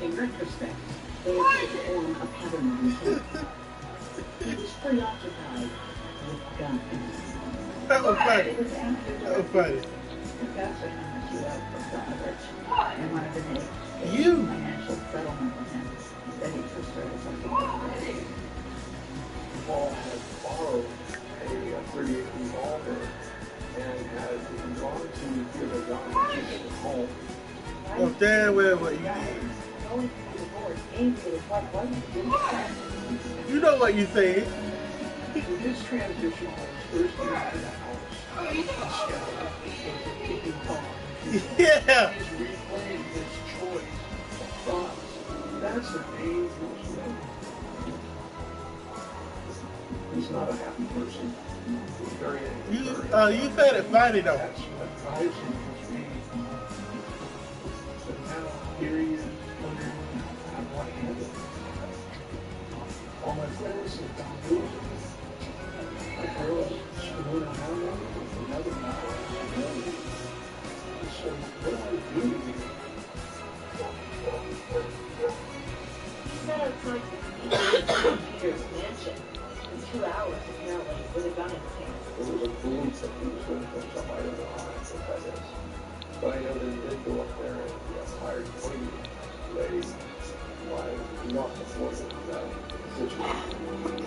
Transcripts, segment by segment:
In retrospect, they appear to form a pattern of intent. He was preoccupied with guns. That was funny. It was after That was funny. Professor numbers you out for Donovich. And wanted to make a financial settlement with him. Instead, he just started something else. Paul had borrowed a .38 revolver and had gone to give a gun to his home. Oh, damn well what you did. You know what you said. His transition was first into the house. Yeah. He's replaying his choice of thoughts. That's a dangerous thing. He's not a happy person. He's very angry. You said it funny though. That's what drives him to be. So now here he is wondering how do I handle it. All my friends have gone losing. My girls screwing around with another guy. So what do I do? He set outside Peter's mansion in 2 hours, apparently, with a gun in his hand. There was a belief that he was going to come some I don't know how I think that is. But I know that he did go up there and hired 20 ladies. Why not before that situation?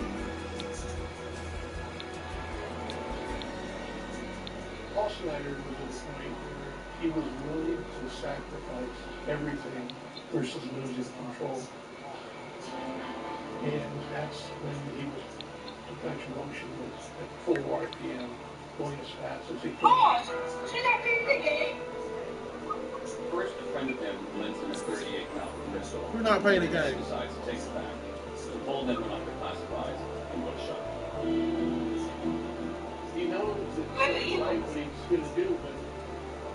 Paul Snyder was at a point where he was willing to sacrifice everything versus losing control. And that's when he was, the French motion was at full RPM, going as fast as he could. First, a friend of him lends him a .38 caliber pistol. We're not playing the game. He decides to take it back. So Paul then went off to classified and was shot. He knows that he's right what he's going to do, but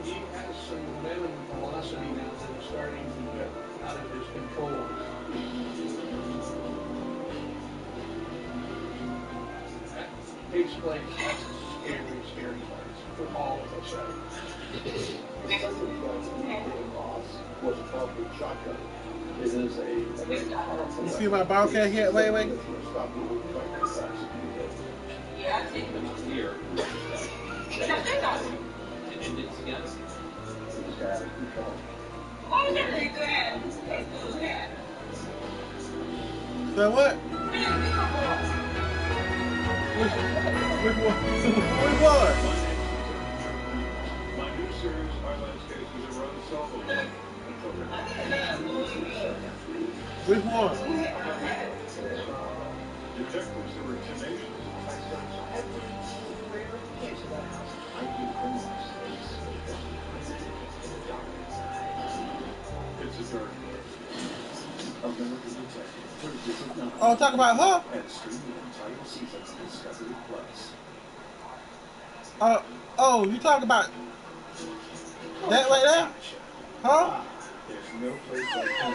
he has some momentum and velocity now that is starting to get out of his control. That takes place. That's a scary, scary place for all of us. The second boss was a big shotgun. It is a very powerful. You see my broadcast yet? Wait. Yeah, I think them up here. And it's together. So what? Which one? My new series highlights cases around the cell phone. Which one? Detectives who were tenacious. It's a dark American Detective. Oh, talk about her? And streaming entire seasons of Discovery Plus. Oh, you talk about that right there? Huh? There's no place like home.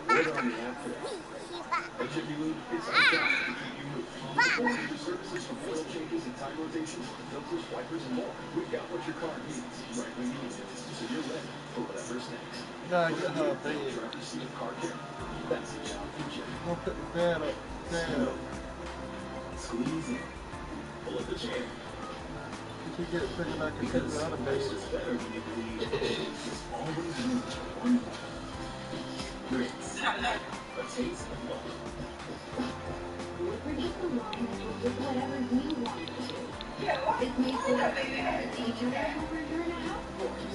Whether on the app interviewed, it's a job to keep you moving. Order services from oil changes and tire rotations, filters, wipers, and more. We've got what your car needs right when you need it, so you're ready for whatever's next. Nah, get her big. Driver's seat of car care. That's the job feature. I'll put the fan up. Squeeze in. Pull up the chair. She gets bigger than I can take the other baby. It's better when you believe it's always used one way. Grits. A taste of love. Whatever you want to do. It's made for a teacher over during a house course.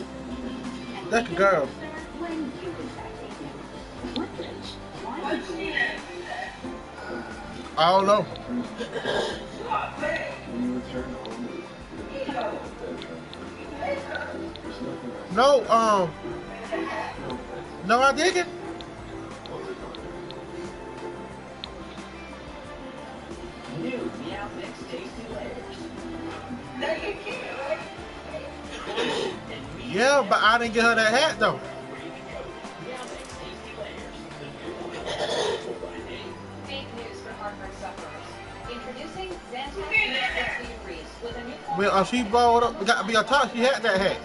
That's a girl. When you decide to Woodbridge, why did you I don't know. When you return home, No, I didn't. New Meow Mix Tasty Layers. Yeah, but I didn't get her that hat though. Fake news for heartburn sufferers. Introducing Zantac 360 Degrees with a new When she rolled up, it got to be on top. She had that hat.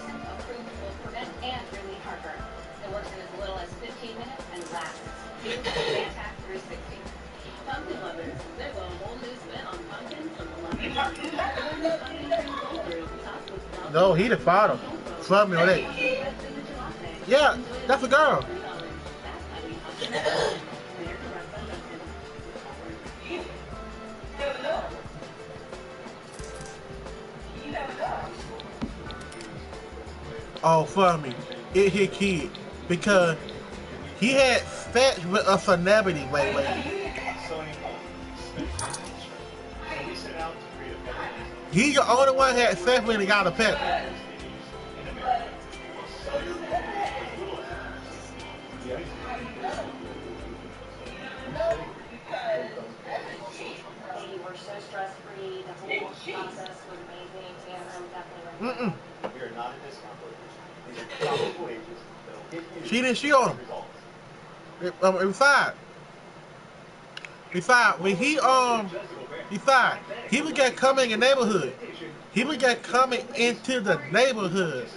No, he the father. Trust me on that. Yeah, that's a girl. Oh, for me, it hit kid because he had sex with a celebrity. Wait. He the only one that had sex when he got a pet. Mm-mm. She didn't shield him. Besides, when he would get coming in the neighborhood. He would get coming into the neighborhood.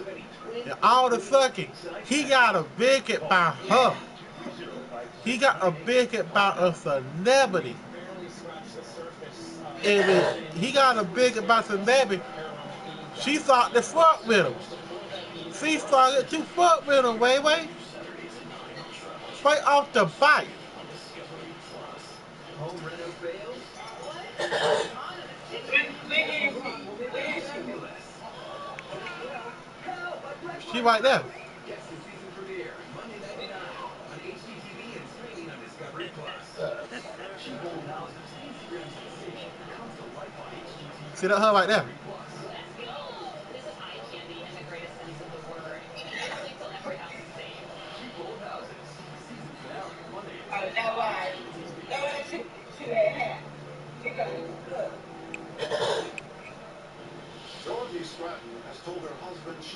And all the fucking, he got a big about her. He got a big about a celebrity. And he got a big about celebrity. She thought to fuck with him. She started to fuck with him, way. Straight off the bike. She right there. See that her right there?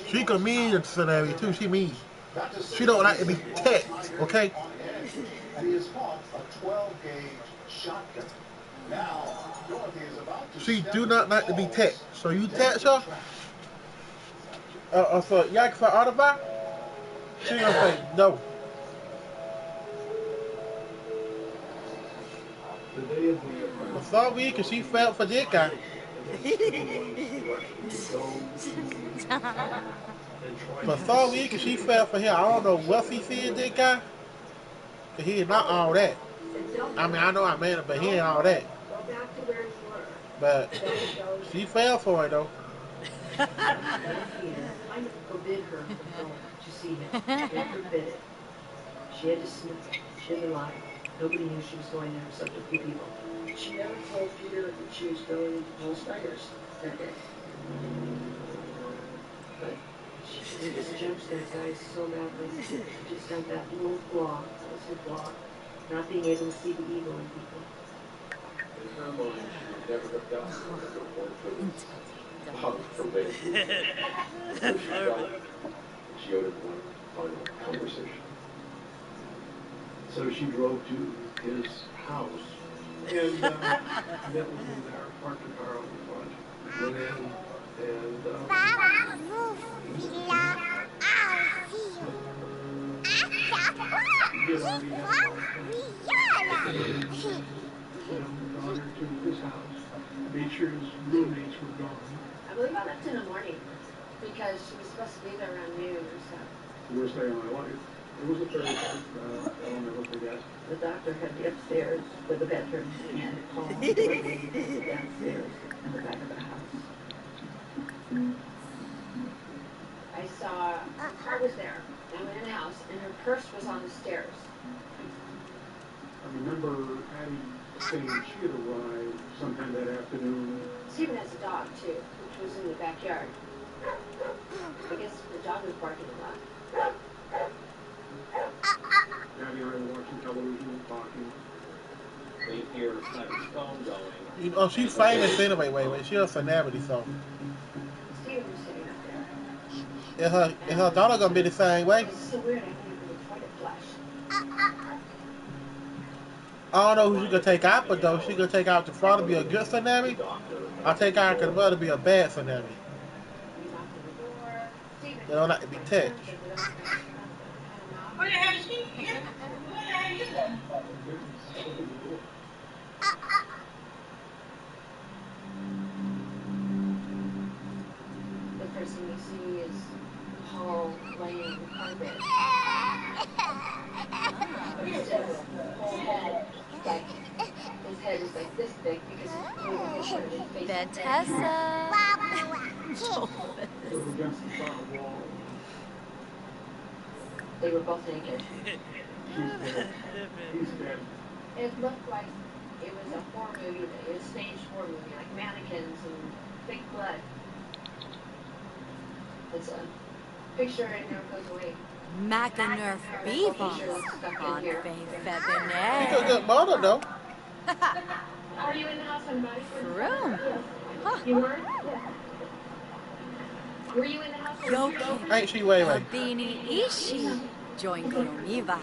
She can mean the scenario too. She mean. She don't like to be text, okay? She do not like to be text. So you text her. So y'all for autobot? She gonna say no. For some reason, she fell for this guy. For some reason, she fell for him. I don't know what he said, this guy. Cause he is not all that. I mean, I know I made it, but he ain't all that. But she fell for it though. I forbid her from going to see him. They forbid it. She had to sneak. She had to lie. Nobody knew she was going there except a few people. She never told Peter that she was going to Paul Snyder's that day. But she just judged that guy so badly. She just got that little flaw. That was her flaw. Not being able to see the evil in people. In her mind, she never have gotten the report from the she owed him one final conversation. So she drove to his house and met with him there, parked the car on the front, went in and he had already gone to his house, made sure his roommates were gone. I believe I left in the morning because she was supposed to be there around noon or so. The worst day of my life. It was a Thursday. I'll never forget. The doctor had me upstairs with the veterans and called the lady downstairs in the back of the house. I saw her car was there. I went in the house and her purse was on the stairs. I remember Addie saying she had arrived sometime that afternoon. Stephen has a dog too, which was in the backyard. I guess the dog was barking a lot. Addie and I were watching television, talking. They hear his phone going. You know, she's famous anyway. Wait. She's a celebrity, so. Stephen was sitting up there. And her daughter gonna be the same way. It's so weird. I can't really try to flash. I don't know who she gonna take out, but though she gonna take out the father be a good celebrity. I take our mother be a bad for them. They don't like to be touched. What the hell is she? What the hell is that? The first thing you see is Paul laying on the carpet. His head is like this big because he's moving his shirt and face. Tessa. They were both naked. He's dead. It looked like it was a horror movie, a stage horror movie, like mannequins and fake blood. It's a picture and never goes away. Macanerf Beavos on Faith You Febine. could get mother though. Are you in the house, somebody? Room. You were? Yeah. Were you in the house? Yoke. Ain't she way? Habini Ishi. Join Komiva.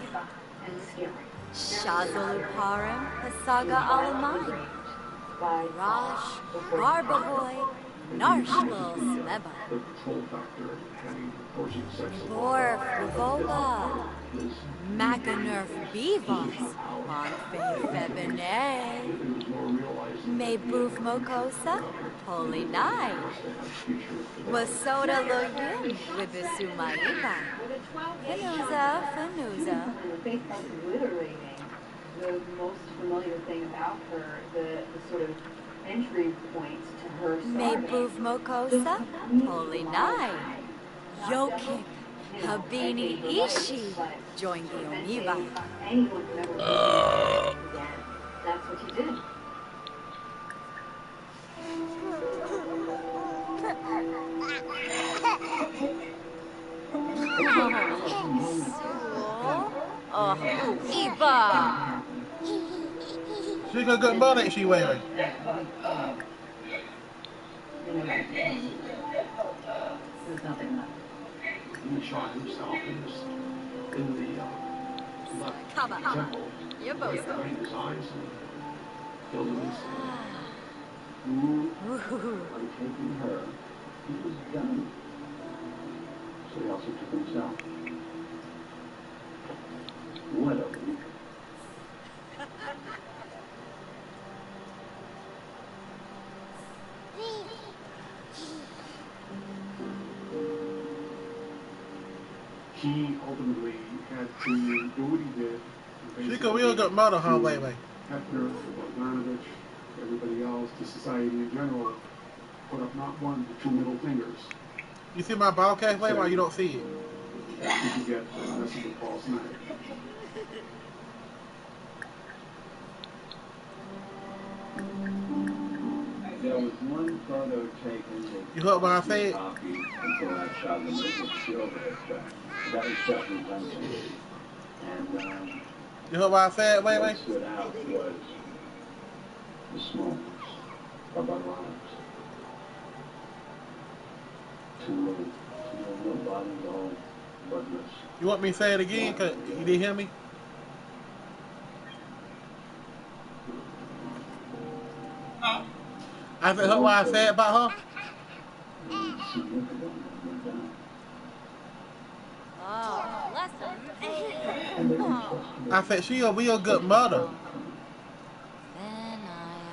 Shazulu Param. Hasaga Alamani. Raj. Barbahoy. Narshmal Smeba. The control factor in having forcing sex Bor Frivola. Macanerf Beavos on Faith Febine. May Boof Mokosa. Holy Night. Wasoda Loyin with the Sumaiba. Fanuza. The face is literally the most familiar thing about her, the sort of entry point to her May Boof Mokosa. Holy Night. Yoke. Habini Ishi. Join the Omiva. Anyone can ever again. That's what you did. Oh, Eva. She got good mother, ain't she way? There's nothing left. He shot himself in the left temple. You're Right both. behind his eyes and killed him instantly. By taking her, he was done. So he also took himself. What a week. He ultimately had to do what he did. She could real good mother, huh? Way. Hefner, Bogdanovich, everybody else, the society in general, put up not one but two middle fingers. You see my broadcast way? Why you don't see it? After you get the message of false night. There was one photo taken with You heard what I said? copies until I shot the silver effect. That was shot in London. And You heard what I said? Way. what stood out was the smallness of our lives. Two little bodies all bloodless. You want me to say it again? Cause you didn't hear me? I said, heard what I said about her? Oh, bless him. I said, she a real good mother.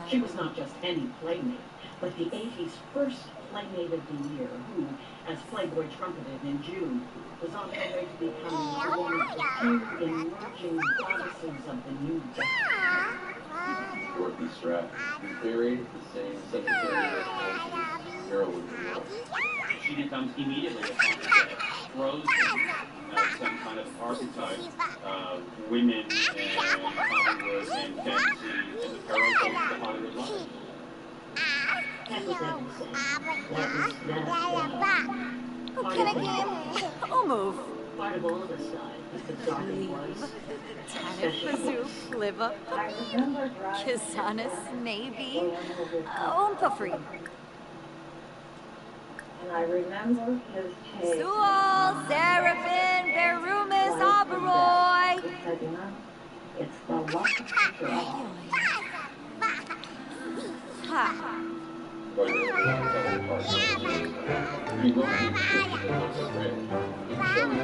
She was not just any playmate, but the 80s first playmate of the year, who, as Playboy trumpeted in June, was on her way to becoming one of the few emerging goddesses of the new decade. Dorothy Stratt, in theory, the same Secretary of heroine in the world. She becomes immediately upon his frozen as some kind of archetype of women and Hollywood and fantasy and the parallels of Hollywood life. That was Oh, move. part of all of us died, as cathartic was. Tanif Bazoo, Liva, Kisanis, Navy, Ompafri. And I remember his take. Sual, Seraphin, Berumis, Abaroy. It's the luck of Ha. but it was a part of it. He wrote the description of those threads. He chose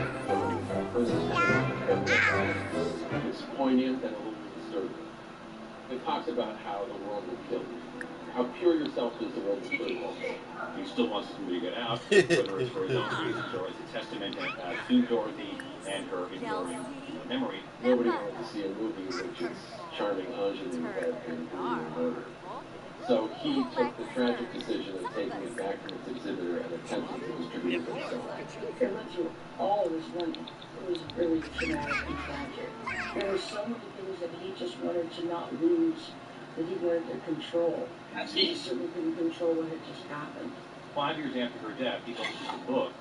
it's poignant and a little disturbing. It talks about how the world will kill you. How pure yourself is the world will kill you. He still wants somebody to get out, whether it's for his own reasons or as a testament to Dorothy and her enduring memory. Nobody wanted to see a movie in which its charming ingenue had been brutally murdered. So he took the tragic decision of taking it back from its exhibitor and attempting to distribute it himself. It went through all of his running. It was really traumatic and tragic. There were so many things that he just wanted to not lose, that he wanted to control. He certainly couldn't control what had just happened. 5 years after her death, he publishes a book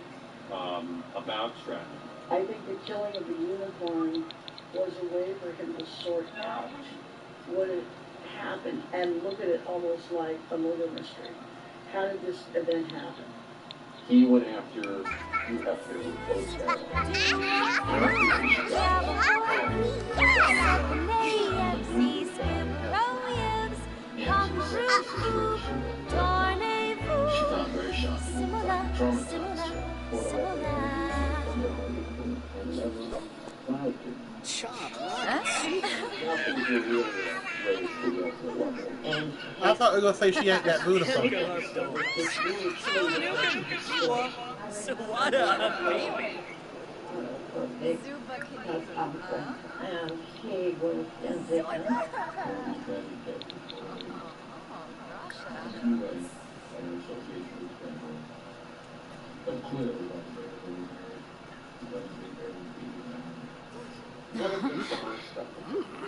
about Stratton. I think the killing of the unicorn was a way for him to sort out what had happened and look at it almost like a murder mystery. How did this event happen? He went after you have to both she found very shocking. I thought we were gonna say she ain't that beautiful. So what a baby. And he was indignant. It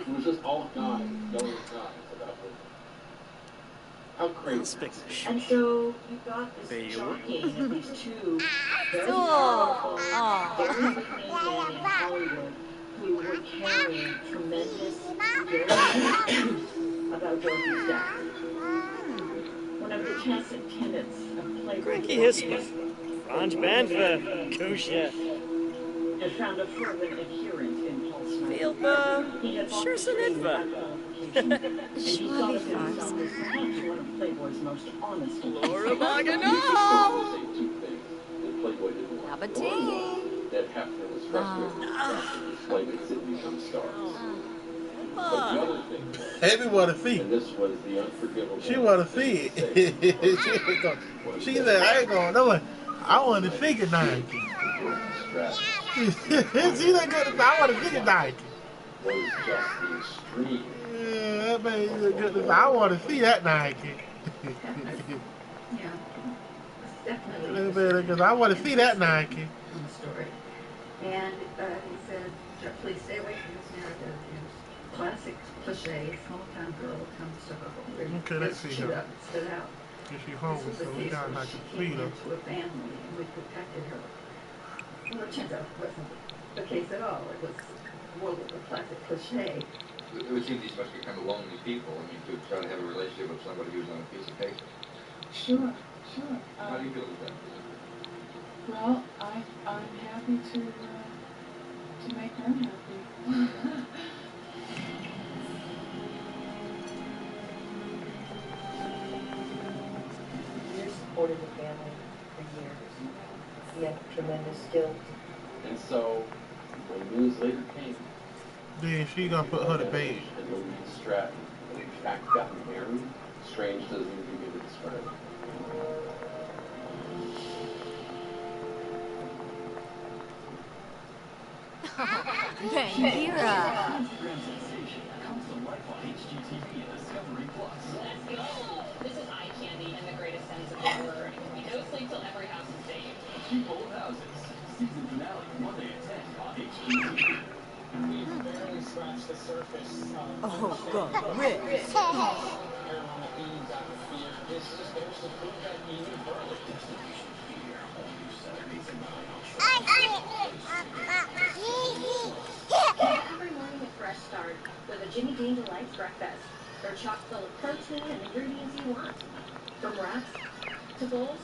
was just all God, going God about her. How crazy. And so you got this shocking of these two very powerful, very big name men in Hollywood who were carrying tremendous guilt about Dorothy's death. One of the tacit tenets of Playboy Franz Banfer, Kosher. had found a fervent adherent in Paul Snyder. He had Sure some info. He thought of himself as perhaps one of Playboy's most honest. Laura Maganol! That Hefner was frustrated that Playboy didn't become stars. But the other thing was, Amy want to see. and this was the unforgivable. She want to see it. She said, I ain't going nowhere. I want to see it, Nike. She ain't good. I want to see it, Nike. Was just the extreme. Yeah, that man, goodness. I want to see that Nike. Yeah, definitely. Because I want to see that Nike. Story. And he said, please stay away from this narrative. Classic cliche, small town girl comes to her home. Okay, let's see her. Stood out. She's hungry, so we got to feed her. To a family, and we protected her. Well, it turns out it wasn't the case at all. It was more of a classic cliche. It would seem these must be kind of lonely people. I mean, to try to have a relationship with somebody who's on a piece of paper. Sure. How do you feel about that? Well, I'm happy to make them happy. You supported the family for years. He had tremendous guilt. And so, when news later came, Then she gonna put her to bed. and Louise Stratton, in fact, got married, strange doesn't even begin to describe it. Bangira. This is eye candy in the greatest sense of the word. No sleep till every house is saved. Keep Full of Houses. Season finale, Monday at 10 on HGTV. We've barely scratched the surface. Oh, God, Rick. There's to prove that even further. Destination Fear, all new Saturdays in my Every morning a fresh start with a Jimmy Dean Delight's breakfast. They're chock full of protein and ingredients you want. From wraps to bowls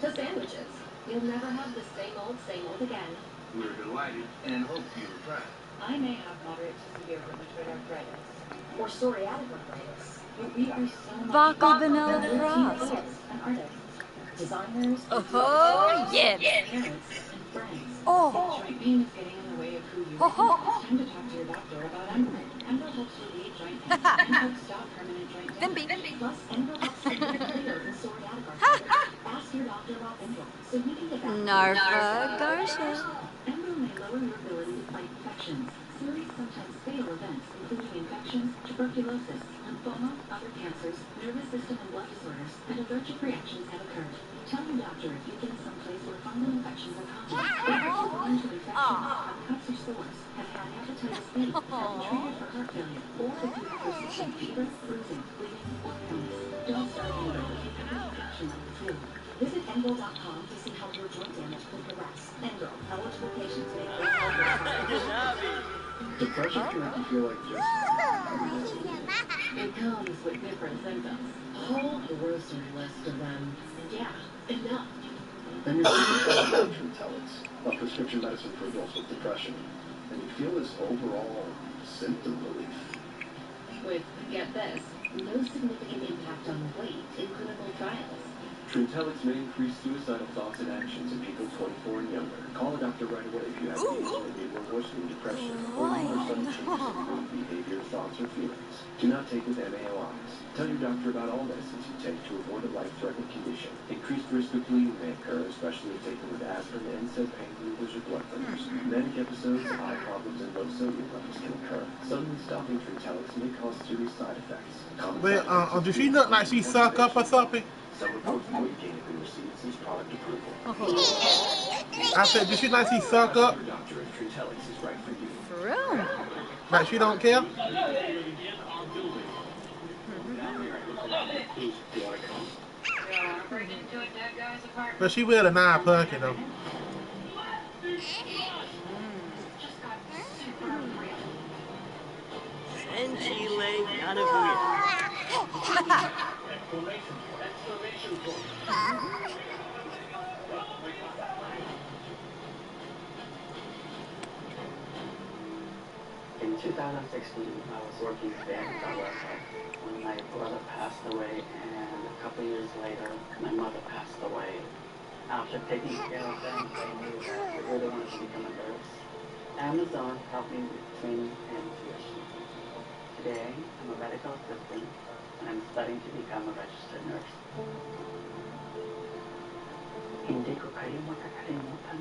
to sandwiches. You'll never have the same old again. We're delighted and hope you will try. I may have moderate to severe rheumatoid arthritis or psoriatic arthritis, But we are so much Vodka Vanilla and we're Frost. team players and artists, designers, Oh, yes. parents, and friends. Oh. Joint pain is getting in the way of who you are. It's time to talk to your doctor about Endo. Endo helps relieve joint pain and helps stop permanent joint damage. Plus, Endo helps relieve clear and psoriatic arthritis. Ask your doctor about Endo so you can get back to Narva Gosha. Endo may lower your ability to fight infections. Serious, sometimes fatal events, including infections, tuberculosis, lymphoma, other cancers, nervous system and blood disorders, and allergic reactions have occurred. Tell your doctor if you've been someplace where fungal infections are common. If you're blind to infections, have cuts or sores, have had hepatitis B, have been treated for heart failure, or if you have persistent fever, bruising, bleeding, or illness. Don't start Endo if you have an infection like the flu. Visit endo.com to see how your joint damage could progress. Endo. Eligible patients may Depression can make you feel like just... It comes with different symptoms. A whole grocery list of them. Yeah, enough. Then you're taking Trintellix, a prescription medicine for adults with depression, and you feel this overall symptom relief. With, get this, no significant impact on weight in clinical trials. Trintellix may increase suicidal thoughts and actions in people 24 and younger. Call a doctor right away if you have anxiety or worsening depression, or you are sudden changes in mood, behavior, thoughts, or feelings. Do not take with MAOIs. Tell your doctor about all medicines you take to avoid a life-threatening condition. Increased risk of bleeding may occur, especially if taken with aspirin, NSAID, pain relievers, or blood thinners. Manic episodes, eye problems, and low sodium levels can occur. Suddenly stopping Trintellix may cause serious side effects. Wait, does she look like she suck up or something? Some reports of weight gain have been received since product approval. I said, did she like she suck up? Your doctor if Trintellix is right for you. For real? Like she don't care? But she wear the 9 pocket though. Senchile Nanabuya. In 2016, I was working there at Westside when my brother passed away, and a couple years later, my mother passed away. After taking care of them, I knew that I really wanted to become a nurse. Amazon helped me with training and tuition. Today, I'm a medical assistant, and I'm studying to become a registered nurse. Hindi ko kayo makakalimutan.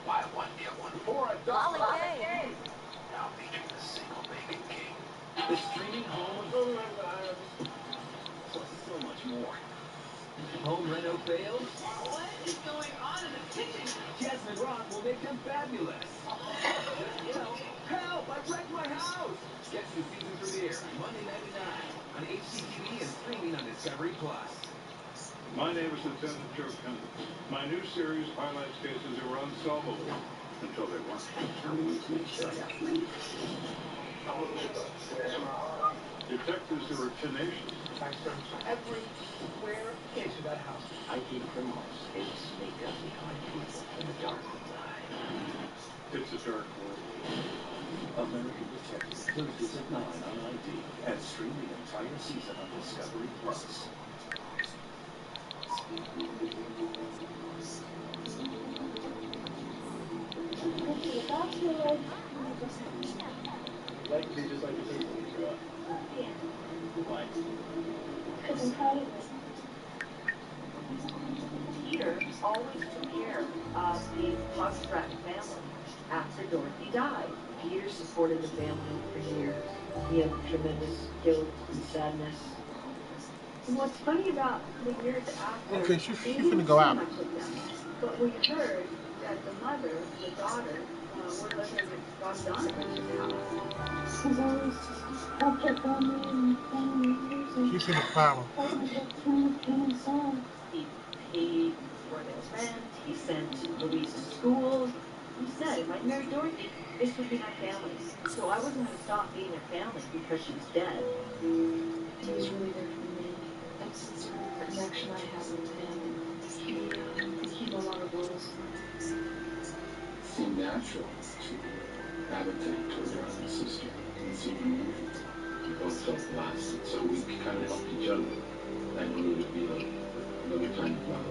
Buy one, get one for $1. Now featuring the single bacon king. The streaming home of the renovations. Plus so much more. Home reno fails? What is going on in the kitchen? Jasmine Rock will make them fabulous. Just yell, help, I wrecked my house. Get to the season premiere Monday night at 9 on HCTV and streaming on Discovery Plus. My name is Lieutenant Joe Kennedy. My new series highlights cases that were unsolvable until they weren't. Detectives who are tenacious. I searched every square inch of that house. I keep criminals. They sneak up behind people in the dark side. It's a dark world. American Detective Thursdays at 9 on ID and stream the entire season on Discovery Plus. Like to be just like the people you grew up. Yeah. Why? Because I'm proud of it. Peter always took care of the Hogstratton family after Dorothy died. Peter supported the family for years. He had tremendous guilt and sadness. And what's funny about the years after, Okay, she's gonna go out. but we heard that the mother, the daughter, were living at Bob Donovan's house. He's always helped our family and family music. She's gonna follow. He paid for their rent. He sent Louise to school. He said, if I married Dorothy, this would be my family. So I wasn't going to stop being their family because she was dead. He was really there for me. And since connection I have with him. We keep a lot of rules. Seemed natural to gravitate toward your own sister. It seemed unusual. We both felt blasted, so we kind of helped each other. That grew to be another kind of love.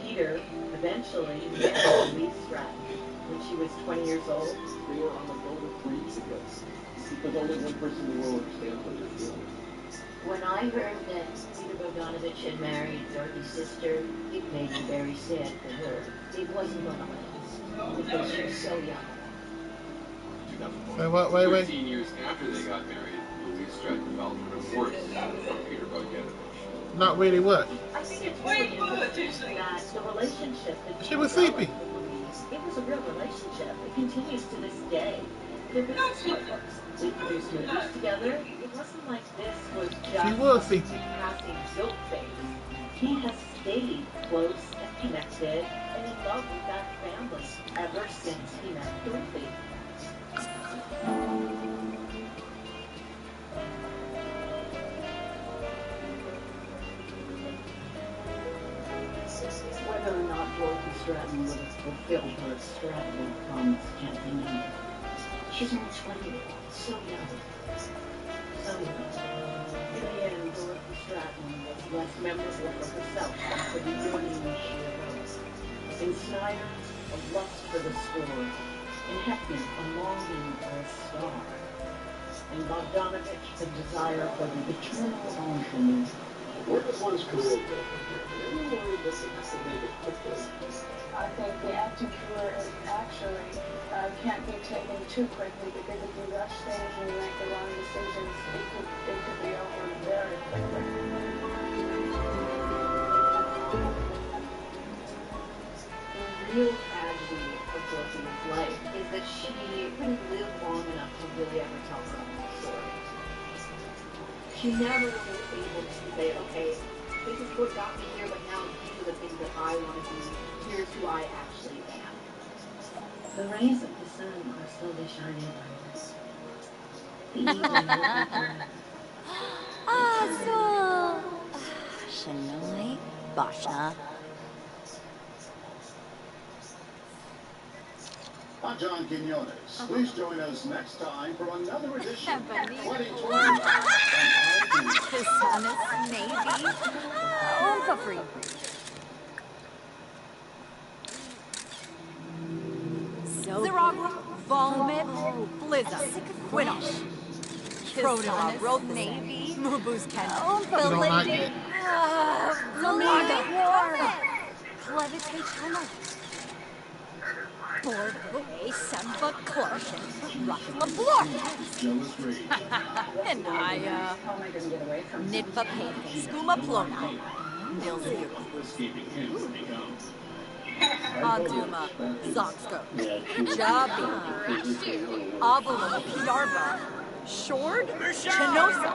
Peter eventually married Lee Stratton when she was 20 years old. They were on the boat of dreams together. Because only one person in the world understands what you're feeling. When I heard that Peter Bogdanovich had married Dorothy's sister, it made me very sad for her. It wasn't going to last, because she was so young. Wait. 13 years after they got married, Louise Stratton filed for divorce from Peter Bogdanovich. Not really what? I think it's really interesting that the relationship that She was sleepy. it was a real relationship. It continues to this day. They're business partners. They produce movies together. It wasn't like this was just She was sleepy. passing guilt phase. He has stayed close and connected and in love with that family ever since he met Dorothy. Whether or not Dorothy Stratton would have fulfilled her extravagant promise can't be known. She's only 20, so young. So young. In the end, Dorothy Stratton was less memorable for herself than for the yearning she evoked. In Snyder, a lust for the sword. In Hefner, a longing for a star. In Bogdanovich, a desire for the eternal ingenue. Where does one's career go? Everyone looks at this quickly. I think the acting career is actually can't be taken too quickly, because if you rush things and you make the wrong decisions, it could be over very quickly. The real tragedy of Dorothy's life is that she couldn't live long enough to really ever tell her own story. She never was able to say, okay, this is what got me here, but now these are the things that I want to do. Here's who I actually am. The rays of the sun are slowly shining on us. The evening So, Shanoi Basha. I'm John Quinones. Please join us next time for another edition of 2020. Dishonest Navy. For free. Zeragua, Volmit, Blizza, Quinosh. Proton, Road Navy, Mubuz Ken, Belady, Zomaga, Clevitate Tunnel. Borgo, Samba Caution, Ruffle of And I, Nidva Pain, Skuma Plona, Nil Zero. Aduma, Zoxko, Jabi, Avalon, Yarba, Shord, Chenosa.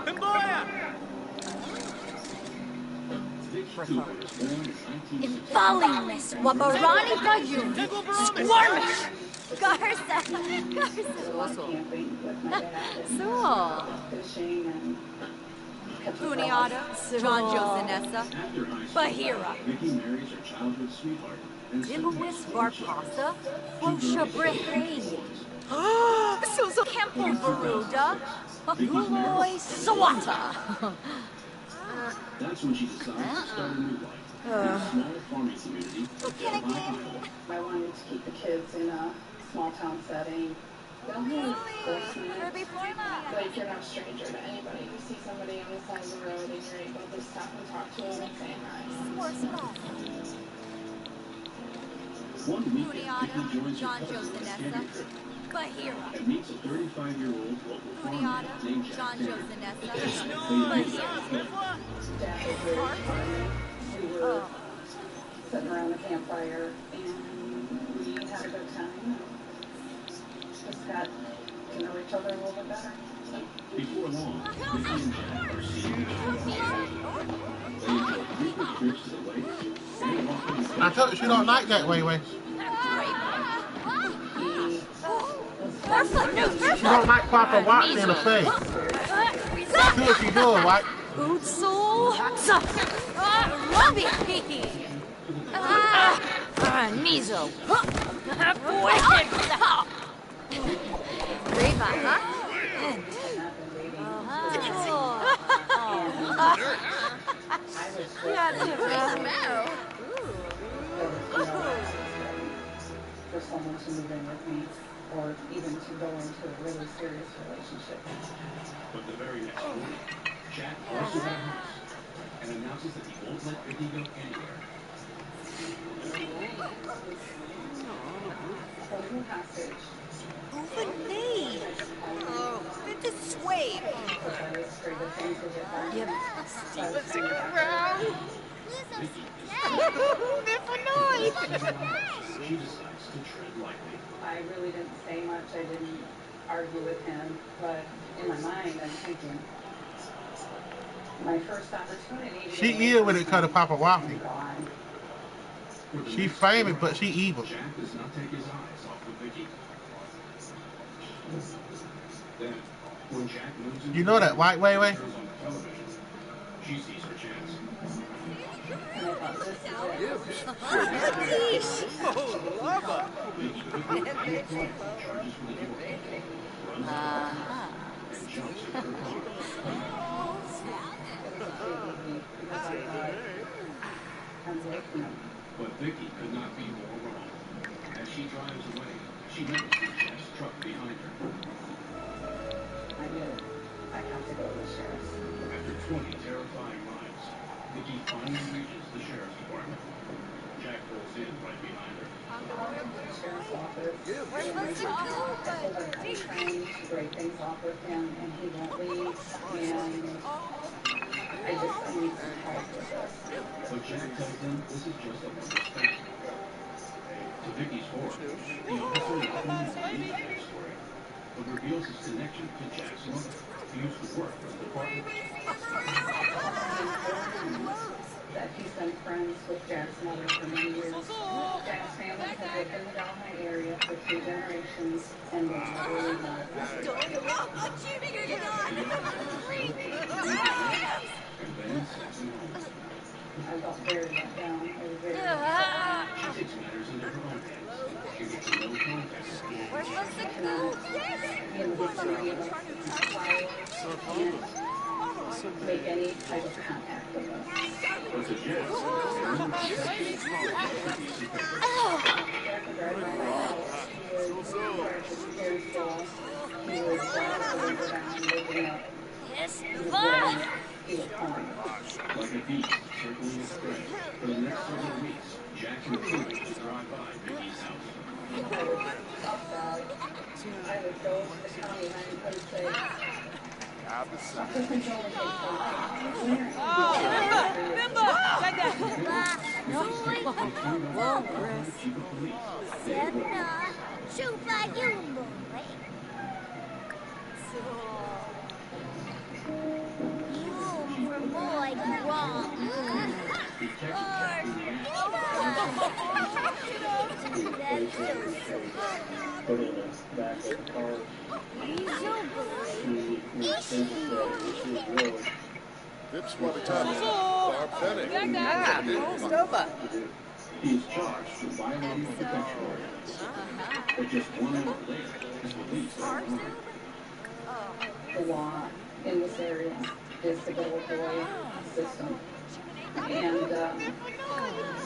Invalingness, Wabarani Bayun, Squirmish, Garza, So, Puniata, John Josanessa, Bahira, Dimawis Varpasa, Fosha Brehe, Suso Campo Varuda, Guloy Sawata. That's when she decides to start a new life in a small farming community. I wanted to keep the kids in a small town setting. Like, you're no stranger to anybody. You see somebody on the side of the road and you're able to stop and talk to them and say hi. One weekend, Vicky joins her cousin's camping trip Bahira, and meets a 35-year-old local farmer named Jack Taylor. Dad was very charming. We were sitting around the campfire and we had a good time. Just got to know each other a little bit better. Before long, Vicky and Jack are seeing each other. They enjoy frequent trips to the lake. I told you she don't like that way. She don't like proper wipes in the face. That's what she doing, right? Utsul. Robbie. Nizo. Wicked. Reba, huh? For someone to move in with me, or even to go into a really serious relationship. But the very next morning, Jack rushes out of the house and announces that he won't let Vicky go anywhere. Hold you hostage. Overnight. Oh, this is sway. Yep. Steven's a crown. She decides to tread lightly. I really didn't say much. I didn't argue with him, but in my mind, I'm thinking, my first opportunity. She ill when it comes to Papa Waffy. She famous, but she evil. Jack does not take his eyes off of Vicky. Then, when Jack moves into You know that, right, Way? on the television, she sees her chance. Vicky quickly charges for the divorce, runs out and jumps in her car. But Vicky could not be more wrong. As she drives away, she notices Jack's truck behind her. I knew I have to go to the sheriff's. After 20 terrifying miles, Vicky finally reaches the sheriff's department. Jack pulls in right behind her. Sheriff's office. We're supposed to go. I'm trying to break things off with him, and he won't leave. And I need some help with this. But Jack tells them this is just a murder spat. To Vicky's horror, the officer not only believes Jack's story, but reveals his connection to Jack's mother, who used to work for the department. That he's been friends with Jack's mother for many years. Jack's family has lived in the Delhi area for 2 generations, and they really love him. I felt very let down. I was very upset. She takes matters into her own hands. She gets no contact with We're supposed to go. Make any type of contact with us. Yes, like a beast circling its prey. For the next several weeks, Jack continues to drive by Vicky's house. I would go to the county and I would say, Put in the back of the car. He is charged with violating protection orders. But just 1 hour later, his release on the law in this area is the little boy system. And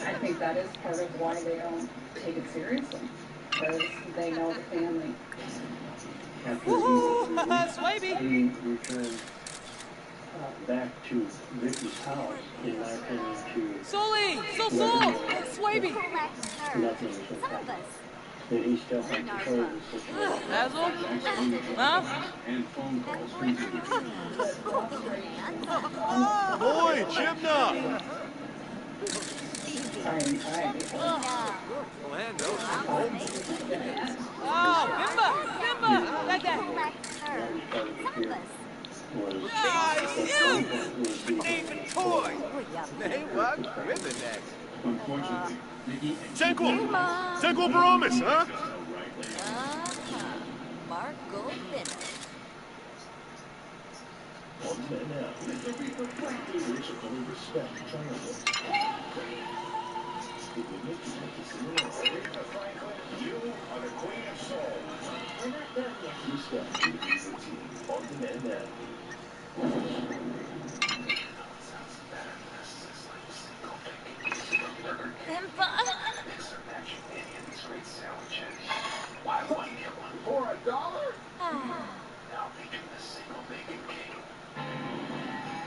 I think that is part of why they don't take it seriously, because they know the family. He returned back to Vicky's house, in my opinion, to Swaby! nothing was happening. That he still had control of the situation. and phone calls continued. Boy, Chibnall! Oh, Bimba! Like that! Even toy! They walk with the next. Unfortunately, Vicky Tenko Baromis, huh? Marco Bennett. men now. Which of only respect triumphant. It would make you want to sing along. Aretha Franklin, you are the queen of soul. We're not done yet. Respect to the routine. On demand now. Mix and match any of these great sandwiches. Buy one, get one for $1? Now featuring the single bacon king.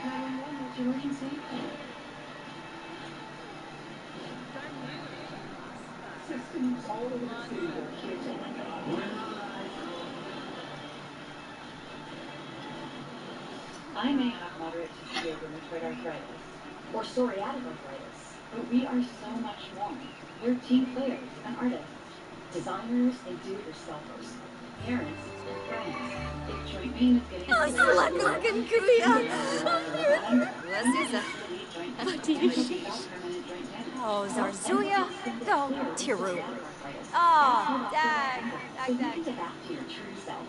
911, what's your emergency? Systems all over the city were hit. Oh my God. I may have moderate to severe rheumatoid arthritis, Or psoriatic arthritis. but we are so much more. We're team players and artists, Designers and do-it-yourselfers. parents and friends. If joint pain is getting Laki-lakin kuya. Lasisa. Oh, Zarzuya. Oh, Tiru. Oh, dang. So you can get back to your true self.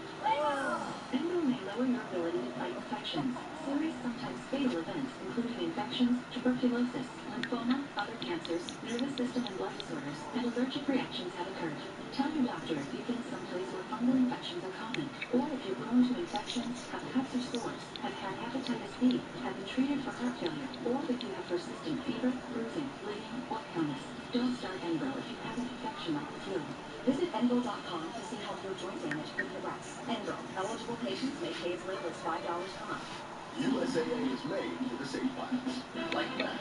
Endo may lower your ability to fight infections. Serious, sometimes fatal events, including infections, tuberculosis, lymphoma, other cancers, nervous system and blood disorders, and allergic reactions have occurred. Tell your doctor if you've been someplace where fungal infections are common, or if you're prone to infections, have cuts or sores, have had hepatitis B, have been treated for heart failure, or if you have persistent fever, bruising, bleeding, or illness. Don't start Endo if you have an infection like the flu. Visit Endo.com to see how your joint damage could progress. Endo. Eligible patients may pay as little as $5 per month. USAA is made for the safe pilots. Like that.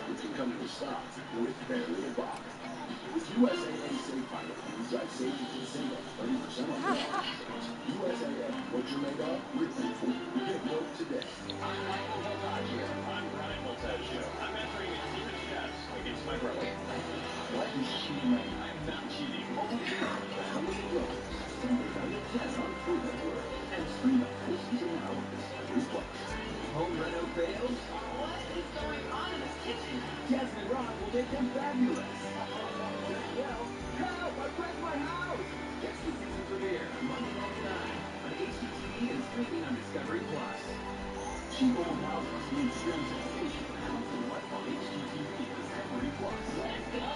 It can come to a stop with barely a rock. With USAA Safe Pilot, you drive safely to the single 30% off your options. USAA, what you're made of, we're thankful. Get broke today. I'm Ryan Voltaggio. I'm entering a Secret Chefs against my brother. Life is cheating. I am not cheating. Family Brothers. Sunday night at 10 on Food Network. And stream at full season now on Discovery Plus. Home reno fails? What is going on in this kitchen? Jasmine Rock will make them fabulous. Well, help! I wrecked my house! Catch the season premiere Monday night at 9 on HGTV and streaming on Discovery Plus. Cheap old houses need transformation. House and Life on HGTV and Discovery Plus. Let's go!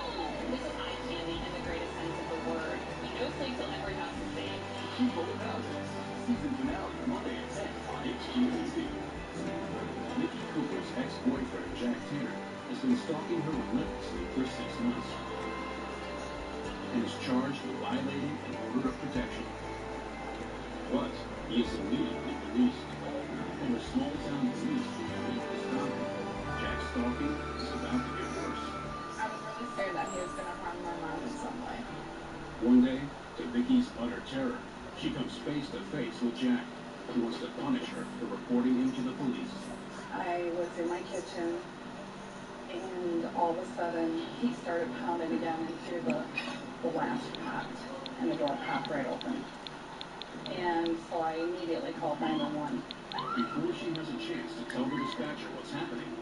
This is IGN in the greatest sense of the word. No place till every house is safe. Cheap old houses. Season finale Monday at 10 on HGTV. Nikki Cooper's ex-boyfriend, Jack Tanner, has been stalking her relentlessly for 6 months and is charged with violating an order of protection. But he is immediately released. From a small-town police station in Wisconsin, Jack's stalking is about to get worse. I was really scared that he was going to harm my mom in some way. One day, to Vicky's utter terror, she comes face to face with Jack, who wants to punish her for reporting him to the police. I was in my kitchen, and all of a sudden, he started pounding again into the last pot, and the door popped right open. And so I immediately called 911. Before she has a chance to tell the dispatcher what's happening,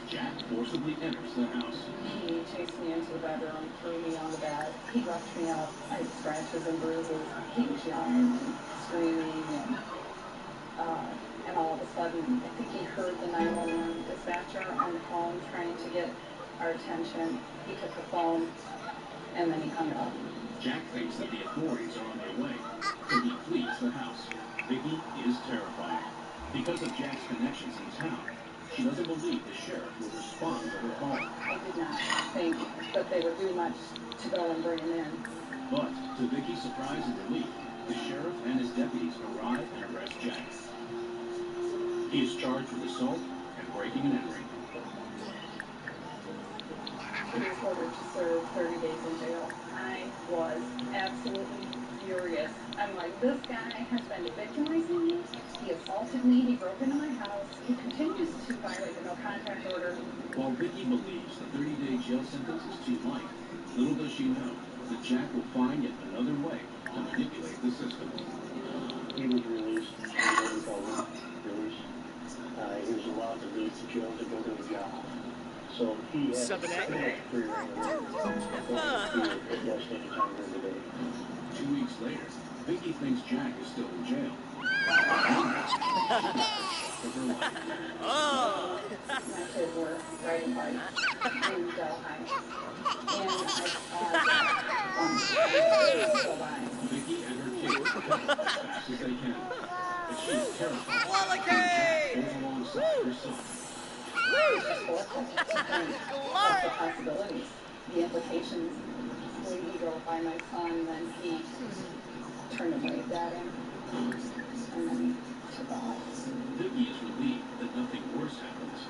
Jack forcibly enters the house. He chased me into the bedroom, threw me on the bed. He roughed me up. I had scratches and bruises. He was yelling and screaming, and all of a sudden, I think he heard the 911 dispatcher on the phone trying to get our attention. He took the phone, and then he hung up. Jack thinks that the authorities are on their way, so he flees the house. Vicky is terrified. Because of Jack's connections in town, she doesn't believe the sheriff will respond to her call. I did not think that they would do much to go and bring him in. But, to Vicky's surprise and relief, the sheriff and his deputies arrive and arrest Jack. He is charged with assault and breaking and entering. He was ordered to serve 30 days in jail. I was absolutely furious. I'm like, this guy has been victimizing me. He assaulted me. He broke into my house. He continues to violate the no contact order. While Vicky believes the 30-day jail sentence is too light, little does she know that Jack will find yet another way to manipulate the system. He was released. He was allowed to leave the jail to go to a job. So he had 7A. free reign of arrest anytime during the day. 2 weeks later, Vicky thinks Jack is still in jail. of her life. Oh! My kids were riding bikes in Delhi. And I saw them Vicky and her kids pedal as fast as they can. But she is terrified. Wallacay! Jack goes alongside her son. the possibilities, the implications. When he drove by my son, then he turned and waved at him, and then took off. Vicky is relieved that nothing worse happens,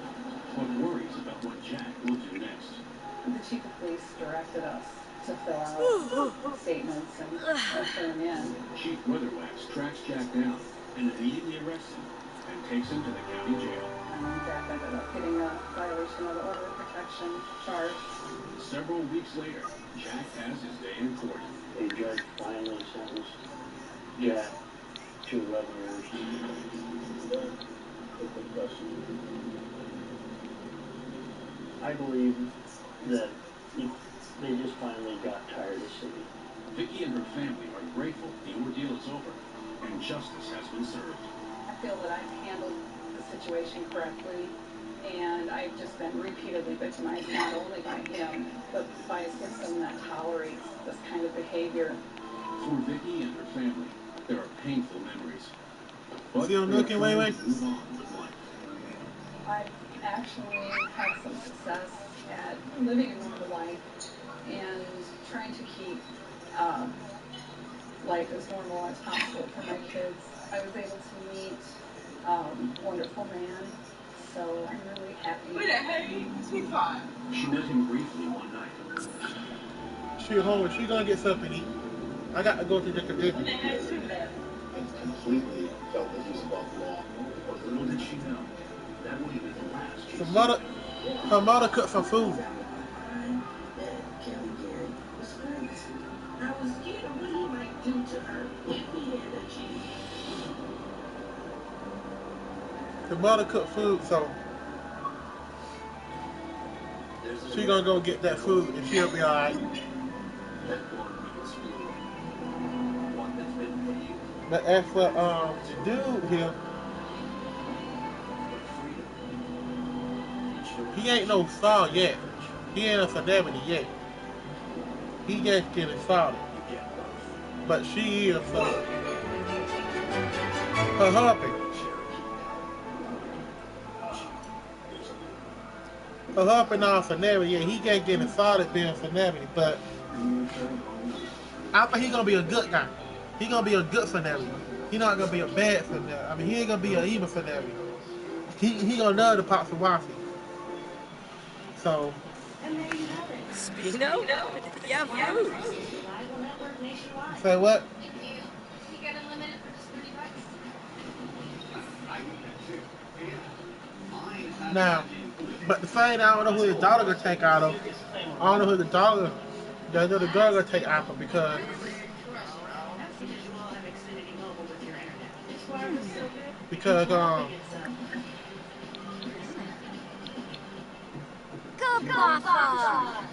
but worries about what Jack will do next. The chief of police directed us to fill out statements and fill them in. Chief Weatherwax tracks Jack down and immediately arrests him and takes him to the county jail. Jack ended up getting a violation of the order of protection charge. Several weeks later, Jack has his day in court. A judge finally sentenced Jack to 11 years. I believe that they just finally got tired of city. Vicky and her family are grateful the ordeal is over and justice has been served. I feel that I've handled the situation correctly, and I've just been repeatedly victimized, not only by him, but by a system that tolerates this kind of behavior. For Vicky and her family, there are painful memories. But see I'm looking, wait. Move on with life. I've actually had some success at living a normal life and trying to keep life as normal as possible for my kids. I was able to meet a wonderful man, so I'm really happy. She met him briefly one night. She hungry. She gonna get something to eat. I got to go to the condition. And completely felt that he was above the law. But little did she know, that would be the last. Her mother cooked some food. I was scared of what he might do to her if he had a chance. The mother cooked food, so she gonna go get that food and she'll be alright. But as for the dude here, he ain't no star yet. He ain't a celebrity yet. He just getting started. But she is her husband. Her husband not a celebrity yet. He just getting started being a celebrity, but I think he gonna be a good guy. He gonna be a good celebrity. He not gonna be a bad celebrity. I mean, he ain't gonna be an evil celebrity. He gonna love the paparazzi. So. Spino? Yeah, food. Say what? Now, but the thing I don't know who his daughter gonna take out of. I don't know who the daughter, the little girl gonna take out of because. Because Good Papa!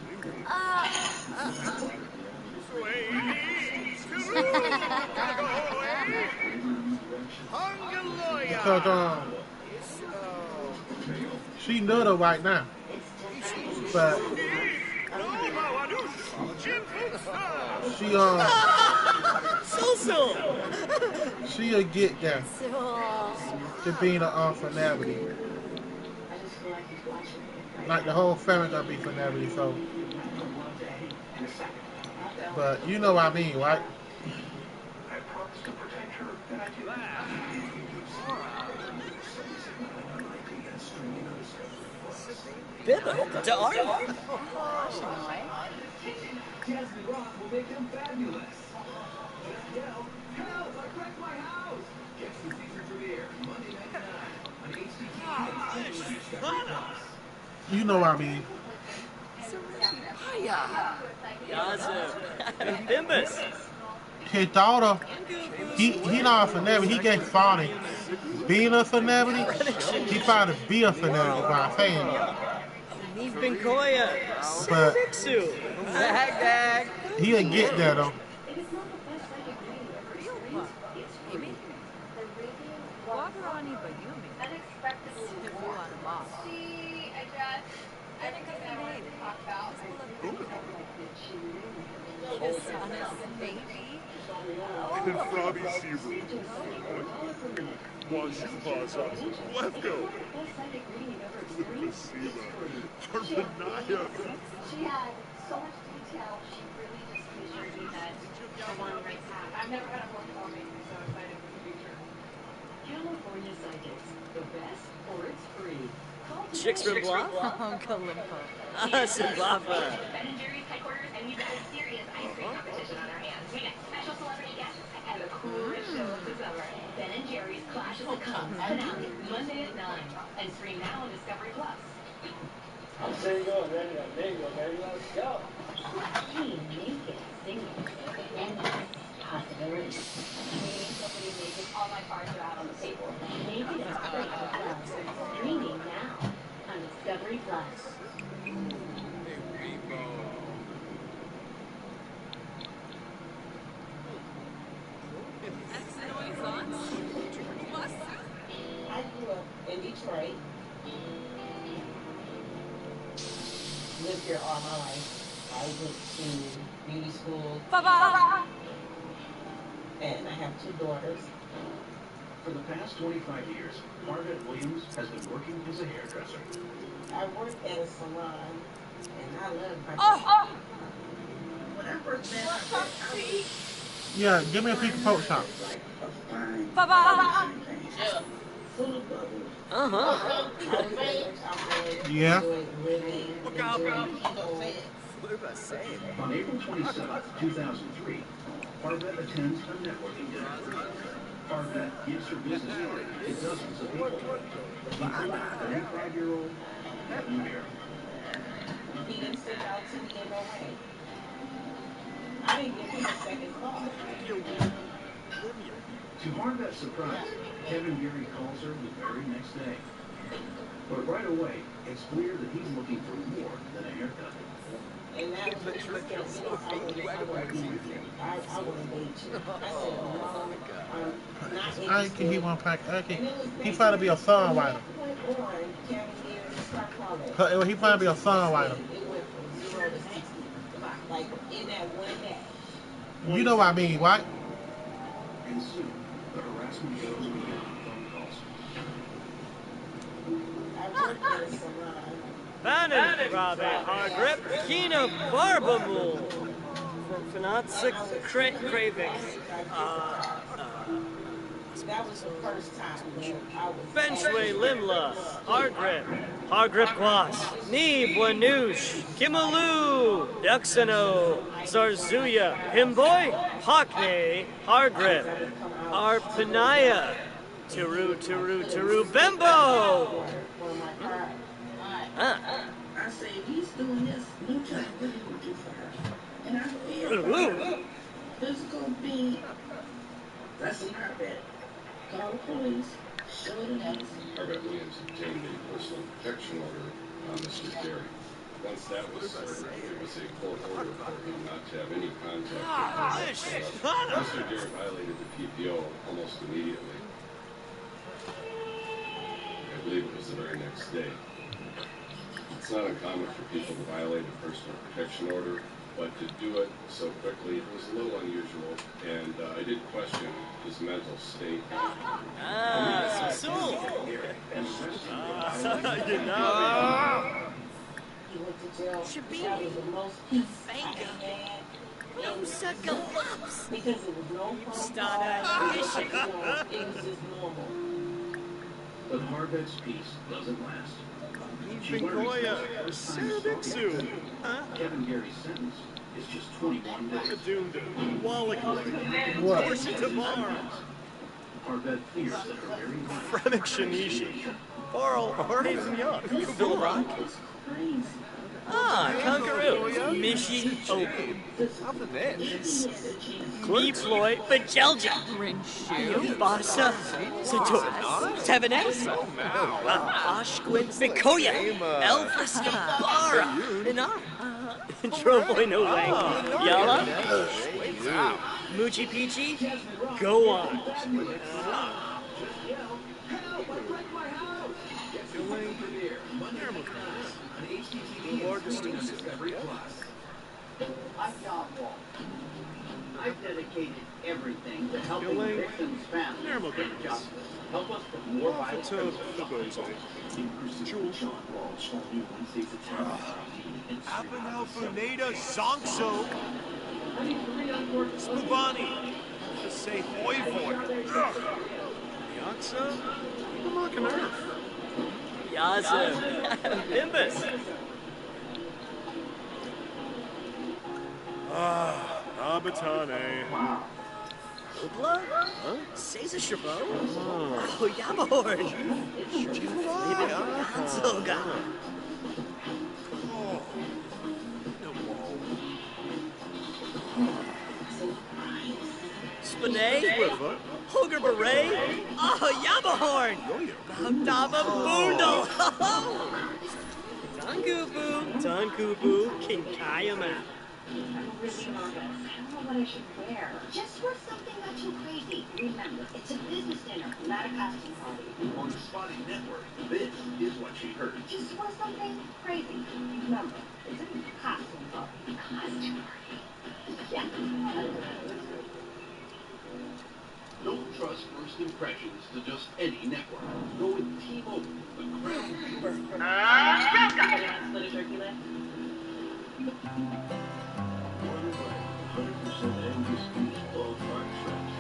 Because she little right now, but she'll get there to being an celebrity. Like the whole family gonna be celebrity, so. But you know what I mean, right? Bibba, darn. Jasmine Rock will make them fabulous. Just yell, help, I wrecked my house. Catch the season premiere Monday night on HDTV. You know what I mean. Bimbus. His daughter, he not a celebrity, he gets started being a celebrity. He tried to be a celebrity by saying it. He's been Koya. But Bag. he'll get there though. Wabarani Bayumi. Frobby Seaver. Washupasa. Let's go. Pasiva. Armanaya. She had so much detail. She really just made sure he had one right path. I've never had a horse call me, so excited for the future. California Psychics, the best or it's free. Chicks from Bluff? Uncle Limpo. Sababa. Ben & Jerry's headquarters, and we've got a serious ice cream competition on our hands. We got special celebrity guests and the coolest show of the summer. Ben & Jerry's Clash of the Cubs finale, Monday at 9. And stream now on Discovery Plus. I'm single, ready to mingle, baby. Let's go. Hey, naked, single, and possibilities. Meeting somebody naked, all my cards are out on the table. Naked is Clash of Clubs. Streaming now on Discovery Plus. I grew up in Detroit. Lived here all my life. I went to beauty school. And I have 2 daughters. For the past 25 years, Margaret Williams has been working as a hairdresser. I worked at a salon, and I love my job. When I first met her, Yeah, give me a piece of pork chop. full of bubbles. Yeah. On April 27, 2003, Margaret attends a networking dinner. Margaret gives her business card to dozens of people, including a 35-year-old Captain Gary. He didn't stick out to me in no way. I didn't give him a second thought. To Margaret's surprise, Kevin Gary calls her the very next day. But right away, it's clear that he's looking for more than a haircut. And that was what she said, I want to date you. I said, Mom, I'm not I interested. he want pack. He trying to be a songwriter. He trying to be a songwriter. It went from 0 to 60, like in that one day. You know what I mean, right? And soon, the harassment goes beyond phone calls. I worked at a salon. Bannon, Robert, Hargrip, Kina, Barbamul. Fanatzik, Cravings. That was the first time when I was... Benchway, Limla, Hargrip Guas, Ni, Buanush, Kimalu, Yuxano, Zarzuya, Himboy, Hockney, Hargrip, Arpanaya, Tiru, Bembo! I say, if he's doing this, no telling what he would do for her. And I feel physical being, that's in her bed. Call the police, show the police. Margaret Williams obtained a personal protection order on Mr. Gary. Once that was served, it was a court order for him not to have any contact with her. Mr. Gary violated the PPO almost immediately. I believe it was the very next day. It's not uncommon for people to violate a personal protection order, but to do it so quickly, it was a little unusual, and I did question his mental state. So. He went to jail. That was the most peace I had. Because it was no phone call. It was just normal. But Harvet's peace doesn't last. Vingoya, Sarabixu. Kevin Gary's sentence is just 21 days. Wallach, Portia Tamar, Harvet fears that her very life... Fremic Shinishi, Barl, Hazen Young, Philrock. Kangaroo, Mishi, Oku, Meeploy, Bajelja, Rinshu, Basa, Sator, Tevenes, Ashquin, Bikoya, Elvis, Bara, Inara, Trovoy no Lang, Yala, Moochie Peachy, go on. Feeling normal class. Reward exclusive. Yep. I'm John Wall. I've dedicated everything to helping Feeling victims' families normal get class. justice. Help us put more violent Officer criminals behind Fugoze. Jewel. John Walsh, all new Wednesdays at 10 and Abenel Funeda Zonkso. Spubani. Say Voy Voy. Yaksa. Come on, Earth. Yazoo. Bimbus. Abatane. Obla? Huh? Caesar Chabot? Oh, Yabahorn. Hanselga. Spinay? Holger Beret? Oh, Yabahorn. Dava Boondle. Tankubu. Kinkayama. I'm really nervous. I don't know what I should wear. Just wear something not too crazy. Remember, it's a business dinner, not a costume party. On the Spotting Network, this is what she heard. Just wear something crazy. Remember, it's a costume party. Costume party. Yeah. Don't trust first impressions to just any network. Go with T-Mobile, the crown jewel. Split a turkey leg. 100% undisputed ballpark straps.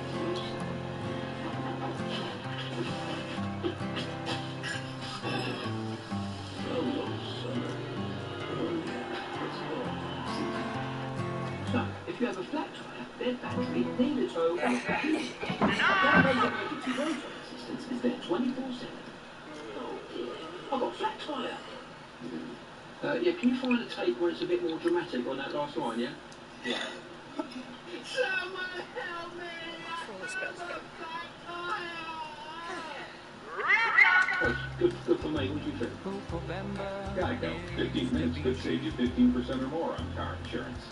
Hello, summer. Oh, yeah, it's fall. So, if you have a flat tire, their battery, need a tow, or a computer. Their emergency roadside assistance is there 24/7. Oh dear, I've got a flat tire. Yeah, can you find a tape where it's a bit more dramatic on that last line, yeah? Yeah. Someone help me! I have a flat Oh, good for me. What do you think? Geico. 15 minutes could save you 15% or more on car insurance.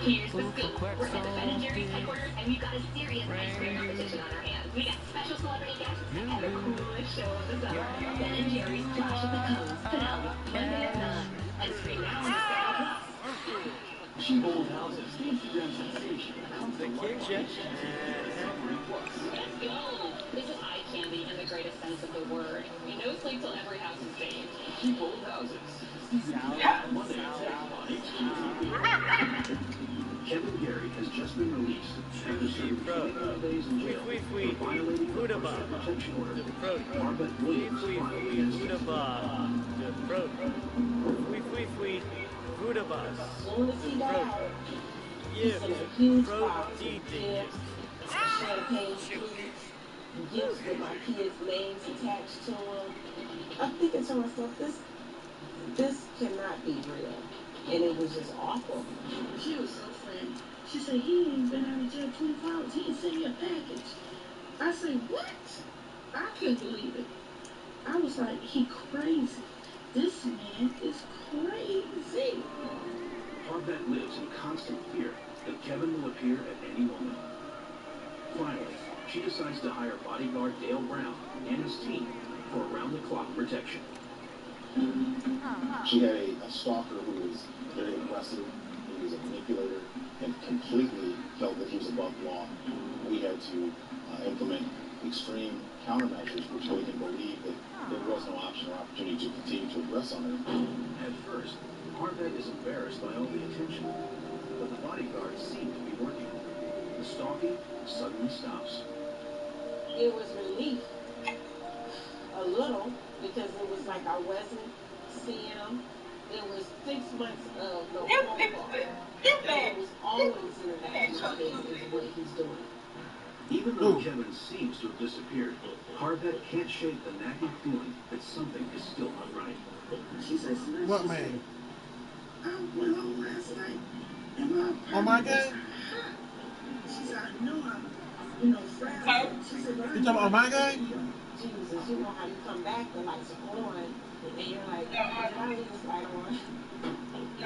Here's the scoop. We're at the Ben & Jerry's headquarters, and we've got a serious ice cream competition on our hands. We got special celebrity guests and the coolest show of the summer. Ben & Jerry's Flash of the Cones, finale, Monday at 9. And stream now on Discovery Plus. Cheap old houses, the Instagram sensation, comes to life. Let's go! This is eye candy in the greatest sense of the word. No sleep till every house is saved. Cheap old houses. Kevin Gary has just been released after serving 21 days in jail for violating the personal protection order. Margaret Williams filed against him. Soon as he died, he sent a huge box of gifts, champagne flutes, gifts with my kids' names attached to them. I'm thinking to myself, this cannot be real. And it was just awful. She was so funny. She said, he ain't been out of jail 24 hours. He ain't sent me a package. I said, what? I couldn't believe it. I was like, he crazy. This man is crazy. Harvette lives in constant fear that Kevin will appear at any moment. Finally, she decides to hire bodyguard Dale Brown and his team for around-the-clock protection. She had a stalker who was very aggressive, he was a manipulator, and completely felt that he was above law. We had to implement extreme countermeasures which made him believe that there was no option or opportunity to continue to aggress on her. At first, Harvette is embarrassed by all the attention, but the bodyguards seem to be working. The stalking suddenly stops. It was relief. A little, because it was like I wasn't seeing him. It was 6 months of no phone call. It was always interacting is what he's doing. Even though Kevin seems to have disappeared, Harvette can't shake the nagging feeling that something is still not right. She says, What man? I went home last night and my On my game? She said, I know I'm, frazzled. She said, You talking about my game? Jesus, you know how you come back, the lights are on, and you're like, did I leave this light on? And I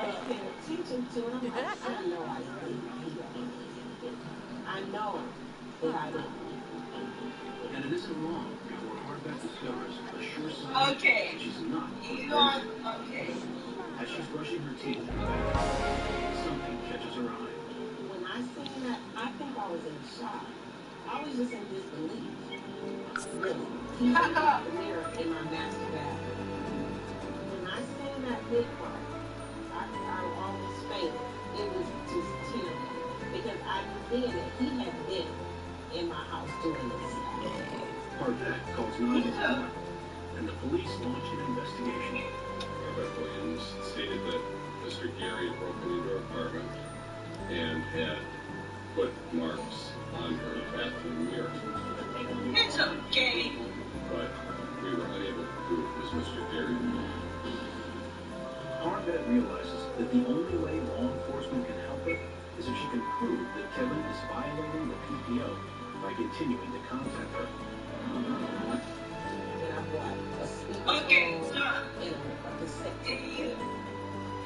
was paying attention to it. I'm like, I know I didn't. I know that I didn't. And it isn't long before Beth discovers a sure sign that she's not crazy. As she's brushing her teeth, something catches her eye. When I seen that, I think I was in shock. I was just in disbelief. Really. He was the mirror in my master bathroom. When I seen that big part, I almost fainted. It was just terrible. Because I knew then that he had been in my house doing this. Parvette calls 911, and the police launch an investigation. Robert Williams stated that Mr. Gary had broken into her apartment and had put marks on her bathroom mirror. It's okay. But we were unable to prove it was Mr. Gary. Parvette realizes that the only way law enforcement can help her is if she can prove that Kevin is violating the PPO by continuing to contact her. And I bought a speakerphone and a cassette tape.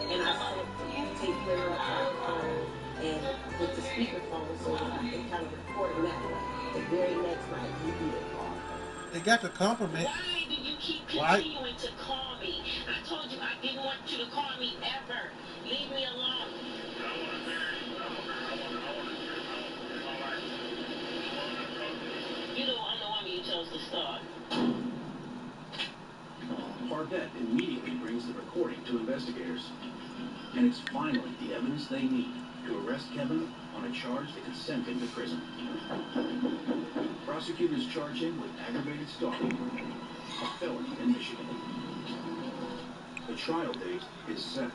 And I set the tape player up on the phone and with the speakerphone so that I can kind of record him that way. The very next night, he beat it off. They got the compliment. Why did you keep continuing to call me? I told you I didn't want you to call me ever. Leave me alone. I'm the one you chose to start. Parvette immediately brings the recording to investigators. And it's finally the evidence they need to arrest Kevin on a charge that could send him to prison. Prosecutors charge him with aggravated stalking, a felony in Michigan. The trial date is set.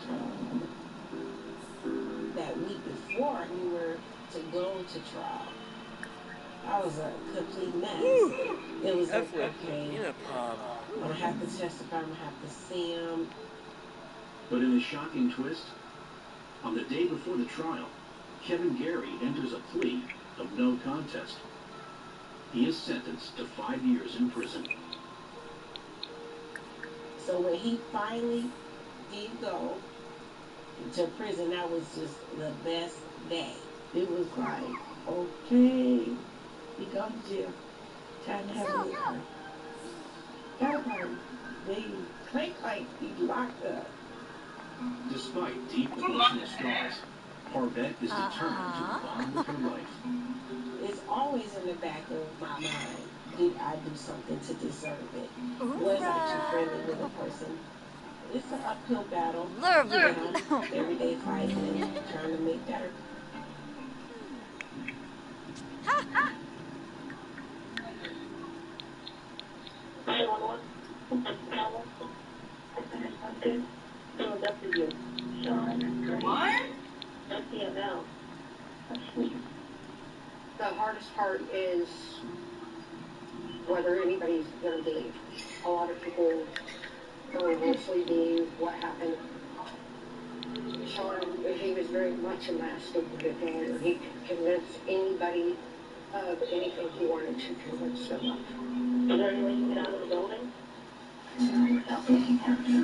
That week before we were to go to trial, I was a complete mess. It was like, okay, I'm going to have to testify, I'm going to have to see him. But in a shocking twist, on the day before the trial, Kevin Gary enters a plea of no contest. He is sentenced to 5 years in prison. So when he finally did go to prison, that was just the best day. It was like, okay, he gone to jail. Time to have a little party. Got a party. They clank like he locked up. Despite deep emotional scars, Parvette is determined to bond with her life. It's always in the back of my mind, did I do something to deserve it? Was I too friendly with a person? It's an uphill battle. Every day fighting and trying to make better. What? The hardest part is whether anybody's going to believe. A lot of people don't mostly believe what happened. Sean, he was very much a master manipulator. He could convince anybody of anything he wanted to convince them of. Is there any way you get out of the building? Without taking action.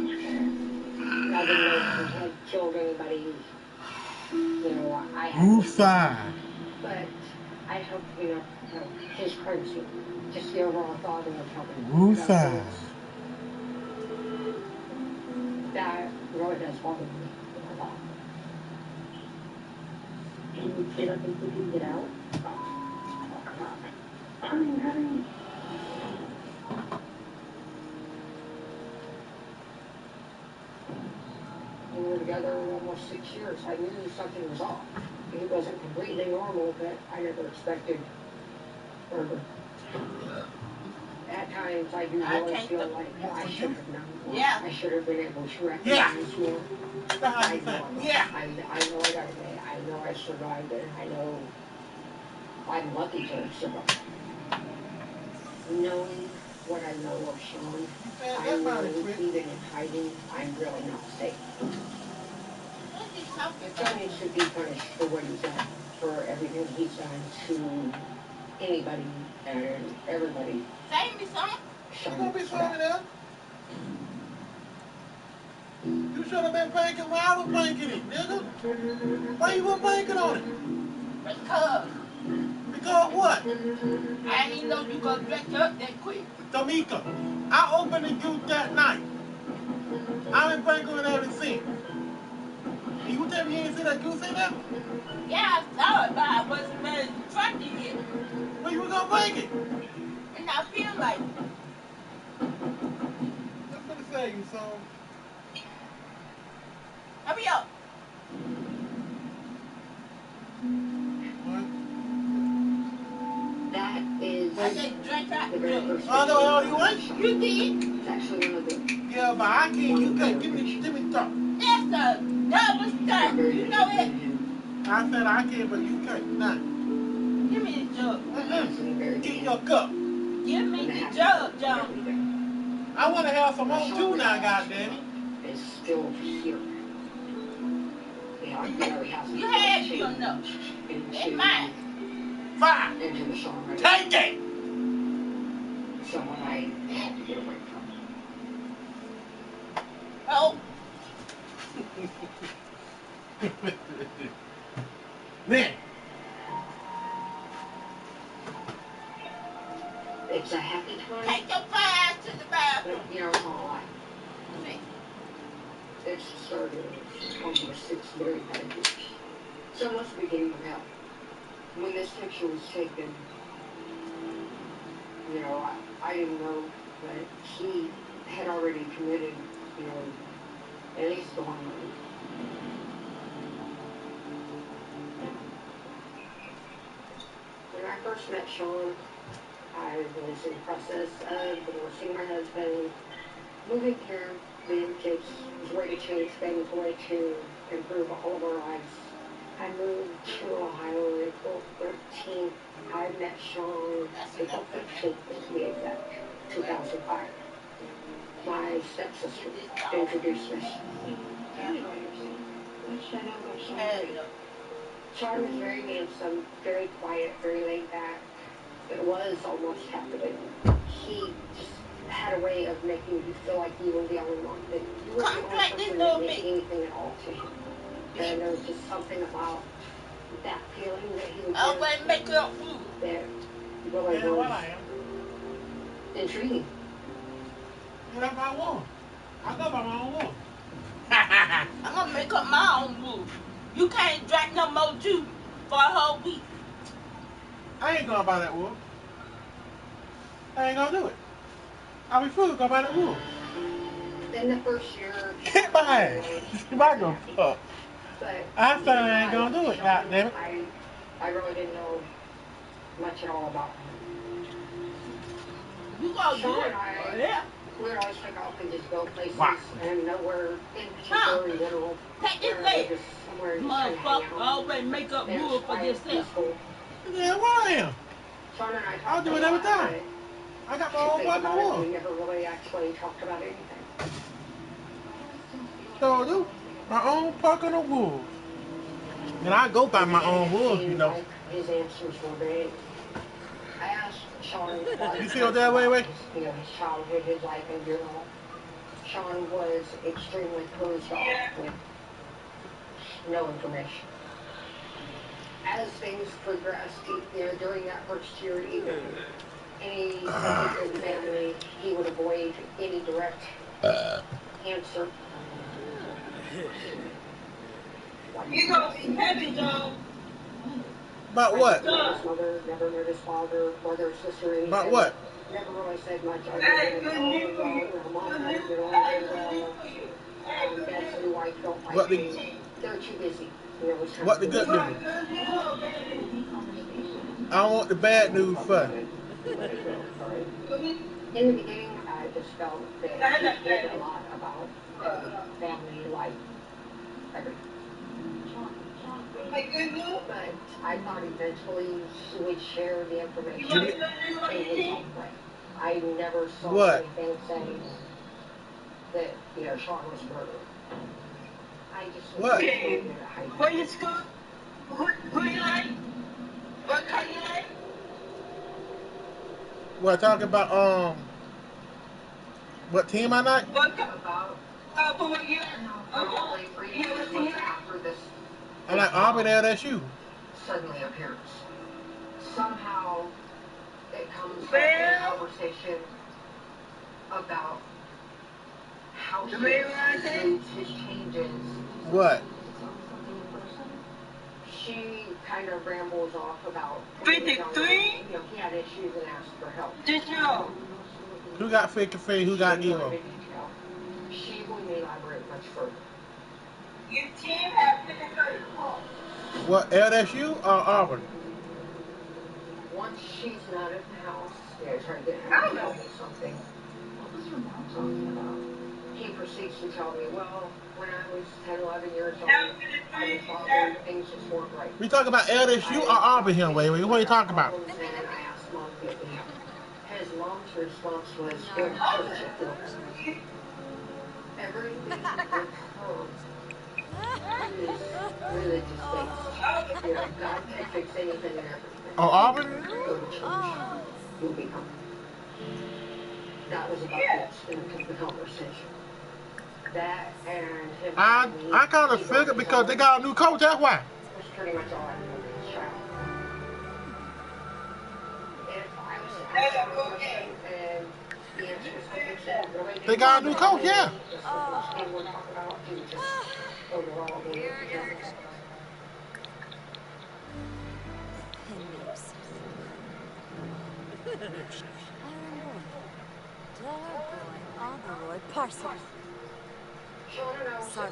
I didn't know if he had killed anybody. You know, I had. But I hope, you know, his crazy. Just the overall thought of helping. That really does bother me a lot. Can you get up and you can get out? Hurry. We were together almost 6 years. I knew something was off. He wasn't completely normal, but I never expected murder. At times, I do really feel like I should have known more. Yeah. I should have been able to recognize more. I know I got away. I know I survived it. I know I'm lucky to have survived. Knowing what I know of Sean, I'm really, even in hiding, I'm really not safe. Johnny should be punished for what he's done, for everything he's done to anybody and everybody. Save me some. You gonna be funny there? You should have been banking while I was banking it, nigga. Why you weren't banking on it? Because what? I didn't even know you gonna dress up that quick. Tamika, I opened the juice that night. I been drinking it ever since. And you tell me you ain't see that juice in there? Yeah, I saw it, but I wasn't ready to try it yet. When you was gonna drink it? And I feel like I'm gonna say you so. hurry up. That is I just drank out the very first Oh, no, all you want? You did? It's actually one of the... Yeah, but I can't. You can't. Give me talk. That's the double stuff. You know it? I said I can, but you can't. Nah. Give me the jug. Get your cup. Give me the jug, John. I want to have some more too now, goddammit. It's still here. You had your enough. It's mine. Fine. Take it. Someone I had to get away from. Oh. Man. It's a happy time. Take your ass to the bathroom. But, you know, it's all right. It's started over 6 very bad years. So let's begin with help. When this picture was taken, you know, I didn't know that he had already committed, you know, at least the one murder. When I first met Sean, I was in the process of divorcing my husband, moving here, being kids, was ready to change things, way to improve all of our lives. I moved to Ohio April 13th. I met Sean April 15th, to be exact, 2005. My stepsister introduced me. Sean was very handsome, very quiet, very laid back. It was almost captivating. He just had a way of making you feel like you were the only one, that you were the only person that meant anything at all to him. And there was just something about that feeling that he would give make up food. that really was intriguing. What if I want? I go by my own rule. I'm gonna make up my own rule. You can't drink no more juice for a whole week. I ain't going by that rule. I ain't gonna do it. I refuse to go by that rule. Then the first year... Hit my ass. You might go fuck. I said I ain't gonna do it, goddammit. I really didn't know much at all about him. You gonna do it? Yeah. We would always take off and just go places and nowhere in particular in general. Take this leg. Motherfucker, always make up rules for yourself. Yeah, what I am? Sean and I I'll do it every time. I got my own fucking rules. We never really actually talked about anything. So I do my own fucking rules. And I go by my own rules, you know. His answers were vague. I asked Sean you feel that way? You know, his childhood, his life in general. Sean was extremely closed off with no information. As things progressed, you know, during that first year, even any subject in the family, he would avoid any direct answer. You gonna be heavy, though. About what? His mother never met his father, brother, sister, anything. About what? Never really said much. Dad's new wife don't like me. They're too busy. What the good news? I want the bad news first. In the beginning, I just felt that he cared a lot about family, life, everything. But I thought eventually he would share the information in his own way. I never saw anything saying that, you know, Sean was murdered. I just what? Where you school? Who you like? What kind you like? What, talking about, what team I like? What about? For what year? After this I like Auburn, LSU. suddenly appears. somehow it comes up in conversation about how he makes his changes. What? She kind of rambles off about 53. He had issues and asked for help. Did you? Who got 53? Who got emo? She wouldn't elaborate much further. Your team has 53. What, LSU or Auburn? Once she's not at the house, they're trying to get her to tell me something. What was her mom talking about? He proceeds to tell me, well, when I was 10, 11 years old, I was bothered, things just weren't right. We talking about LSU or Auburn here, Wait. What are you talking about? And I asked Mom to get me help. His mom's response was, go to church and feel better. Everything with her is religious-based. You know, God can fix anything and everything. Oh, Auburn? Go to church. You'll be fine. That was about the extent of the conversation. That and him. I kind of figured because they got a new coach, that's why. That's pretty much all I knew of his child. If I was to ask him a question and the answer was completely They got a new coach, yeah. And we'll talk about he would just overall be Sorry,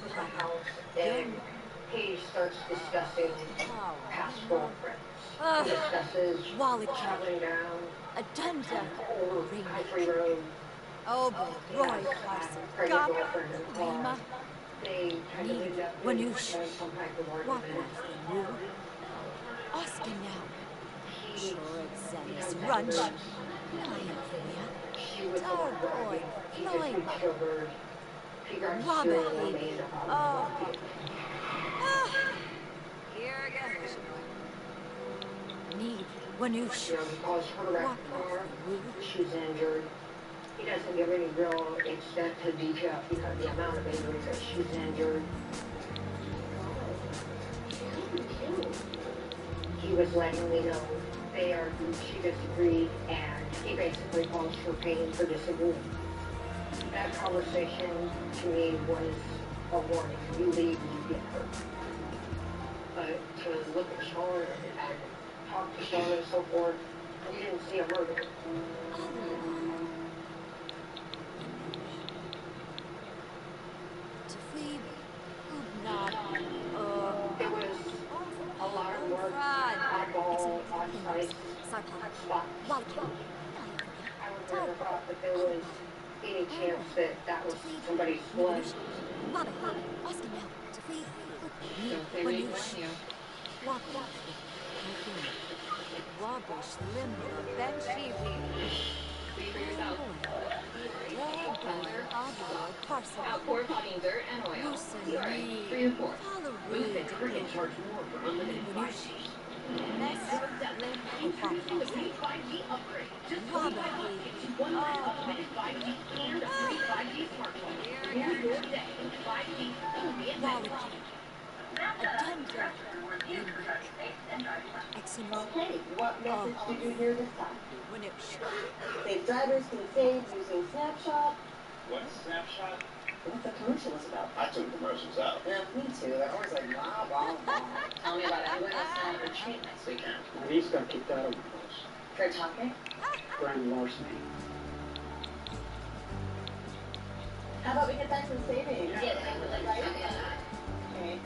and he starts discussing past girlfriends. He discusses traveling down country road. Oh, boy, Roy Carson. God, Lima. They kind of ended up When you some type of walk argument. past the new Oscar now. Sure, it's Runch. She was the Oh, one boy, he just Lima. discovered. He got Robert, still baby. remained Oh. Here goes. Need when you because her wrecked car, she's injured. He doesn't give any real extent to detail because the amount of injuries that she's injured. He was letting me know they argued, she disagreed, and he basically calls for pain for disagreeing. That conversation to me was a warning. You leave, you get hurt. But to look at Sean and talk to Sean and so forth, you didn't see a murder. It was a lot of work, oddball, on-site, spots. I would never thought that there was any chance that that was somebody's blood. Outpour potting dirt and oil. CRA 3 and 4. Booth and Cricket charge more for unlimited 5G. Introducing the new 5G upgrade. Just $25 gets you 1 month unlimited 5G and a free 5G smartphone. More your day. 5G only at Megaphone. Okay, what message did you hear this time? Safe drivers can save using Snapshot. What's Snapshot? What's the commercial is about? I took commercials out. Yeah, me too. They're always like, blah, blah, blah. Tell me about anyone else down at retreat next weekend. He just got kicked out of the place. For talking? Grand larceny. How about we get back to the savings? Yeah, right? Okay.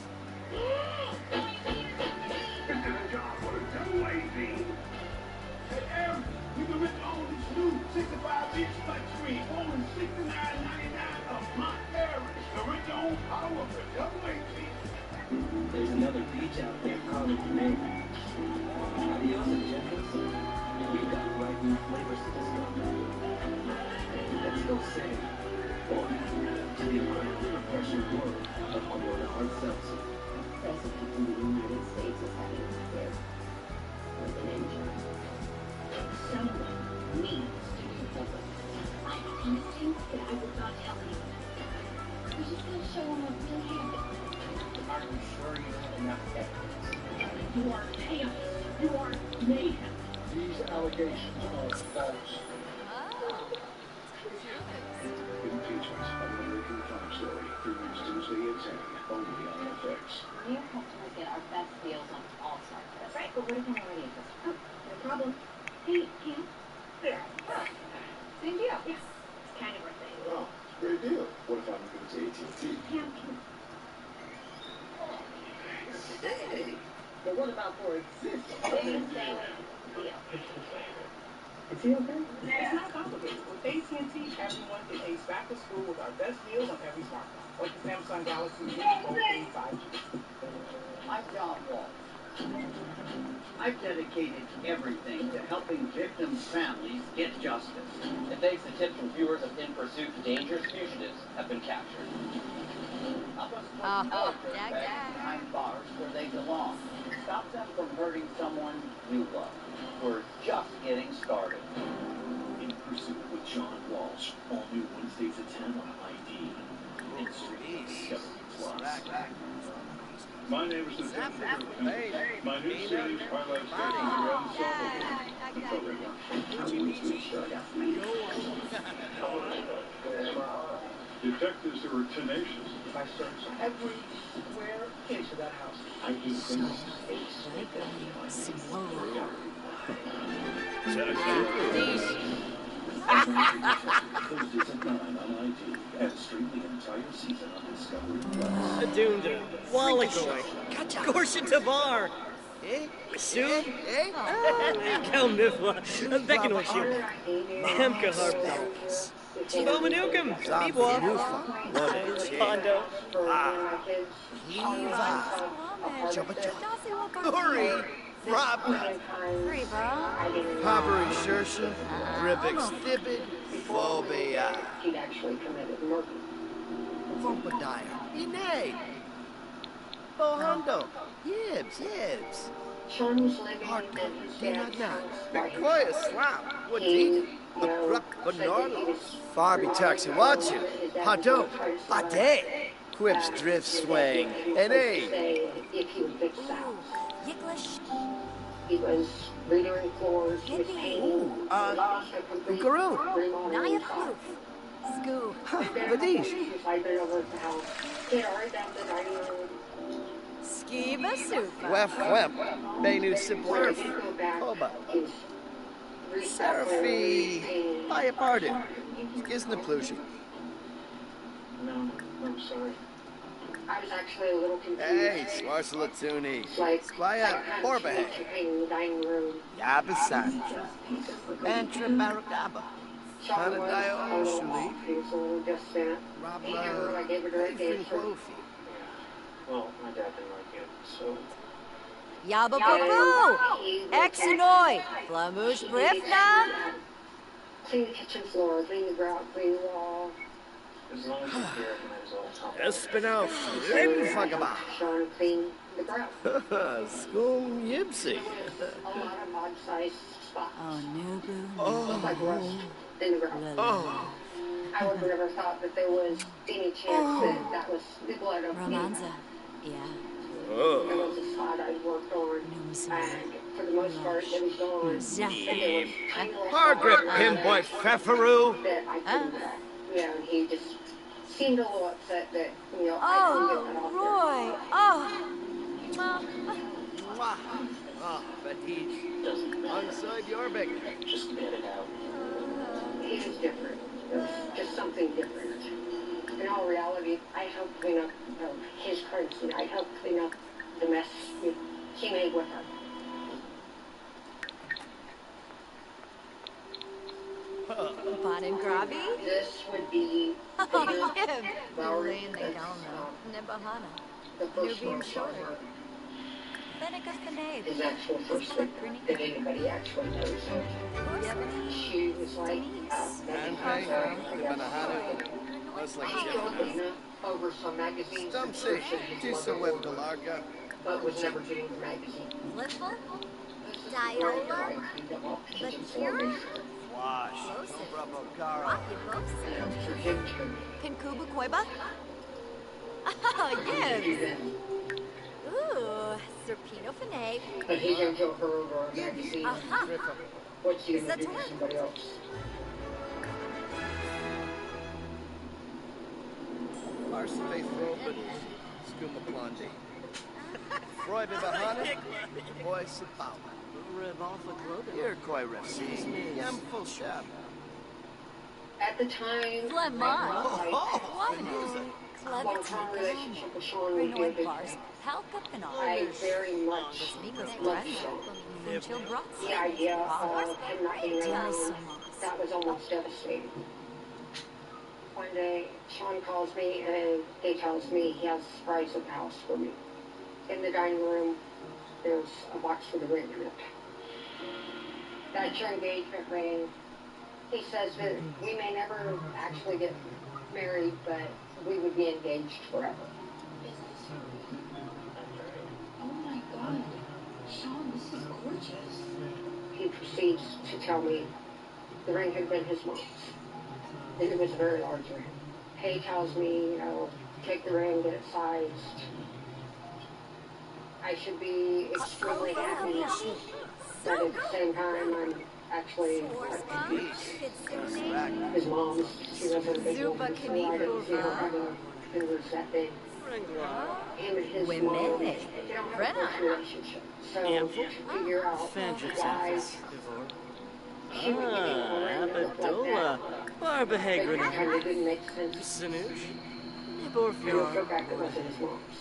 You can rent all this new 65-inch flat screen, only $69.99 a month. To rent your own power for double AC. There's another beach out there calling your name. Adios and gentles. We've got bright new flavors to discover. Let's go sailing. Or to the unrefreshing world of Corona Hard Seltzer. Recipe from the United States is having here with an engine. Someone needs to be public. I promised him that I would not tell anyone. We're just going to show him what really happened. Are you sure you have enough evidence? You are chaos. You are mayhem. allegations are false. Impeachment, American crime story, premieres Tuesday at 10, only on FX. New customers get our best deals on all Smart That's right, but what if I'm already a customer? Oh, no problem. Hey, Cam. There. Same deal. Yes. It's kind of our thing. Oh, it's a great deal. What if I'm going to AT&T? Cam. Hey, but what about for existing? Same deal. Is he okay? It's not complicated. With AT&T, everyone can ace back to school with our best deals on every smartphone. Like the Samsung Galaxy Z Fold 5G. I'm John Walsh. I've dedicated everything to helping victims' families get justice. And thanks to tips from viewers of In Pursuit, dangerous fugitives have been captured. Help us put back behind bars where they belong. Stop them from hurting someone you love. We're just getting started. In Pursuit with John Walsh. All new Wednesdays at 10 on ID. And streaming Discovery Plus. My name is Detective. My new series highlights the program. Detectives who are tenacious. I searched every square inch of that house. I do things. Thursdays at 9 on ID. And stream the entire season on Discovery Plus. Adunda, Wallagoy, Gorsha Tavar, Soon, Kel Mifwa, Bekinoshir, Amka Harp, Bomanukam, Bebwa, Pondo, Eva, Hurry, Robert, Pabbery Shersha, Rivik Stibid, Phobia, He'd actually committed murder. Vumpadire, Inay, Bohundo, Yibs. Sean was living in his dad's house. Victoria Slap, Wadid, Abrupt Bernardo, Farby Taxi Watcher, Pado, Ade, Quips Drift Swing, and A. If he would fix the house. He was redoing floors, he was painting, lost a complete remodeling shop. Scoo. Vadish. I'd been over at the house. He'd already done the dining room. Skiba Super. Wef, Benu Sipler, Hoba, Seraphi, Bayapardu, Gisnaplushi. No, I'm sorry. I was actually a little confused. Hey, Swarsalatuni, Squaya, Borbahe, Yabasan, Antra Baragaba, Hanadayo Shuli, Rabla, Quofi. Well, my dad didn't like it, so... Yababubu! Exenoi! Flamouche Brifna! Clean the kitchen floor, clean the grout, clean the wall. As long as you're here, I might as Espinal, Limfagaba. Sean cleaned the grout. School Yipsy. A lot of odd-sized spots. Oh, Nubu. Oh, like rust in the grout. Oh. I would have never thought that there was any chance that was the blood of Romanza. Yeah. There was a spot I worked on, and for the most part, it was gone. Hard grip, pinboy Pfefferoo. That I couldn't, and he just seemed a little upset that, I couldn't get that off Roy. Oh, but he's onside Jorvik. Just get it out. He was different. It was just something different. In all reality, I helped clean up his currency. I helped clean up the mess he made with her. Bon and Gravi? This would be Lily and the Galno. Nibahana. the first Nubian one Shore. Fenica Fanade. his actual first victim that anybody actually knows. She was like, over some magazines. Stumpsy, Tisa Web Galarga. But was never getting the magazine. Little? Diola? Lakira? Wash. Bravo Gara. Pinkuba Koiba? Oh, yes. Ooh, Serpino Fanae. But he didn't kill her over a magazine. Aha. What's he gonna do to somebody else? Our space robot is Skooma Blondie. Freud Bahana, voice of power. You're quite rafsi. I'm full shop. At the time, long-term relationship with Sean would be a big thing. I very much loved Sean. The idea of him not being around, that was almost devastating. One day, Sean calls me and he tells me he has a surprise at the house for me. In the dining room, there's a box with a ring in it. That's your engagement ring. He says that we may never actually get married, but we would be engaged forever. Oh my God. Sean, this is gorgeous. He proceeds to tell me the ring had been his mom's. And it was a very large ring. He tells me, take the ring, get it sized. I should be extremely happy, but at the same time, I'm actually confused. His mom's, she wasn't a big woman, so I didn't see her having fingers that big. Him and his mom, they don't have a close relationship. So to figure out why she would give him a ring that looked like that, but it kind of didn't make sense. And I feel back it wasn't his mom's.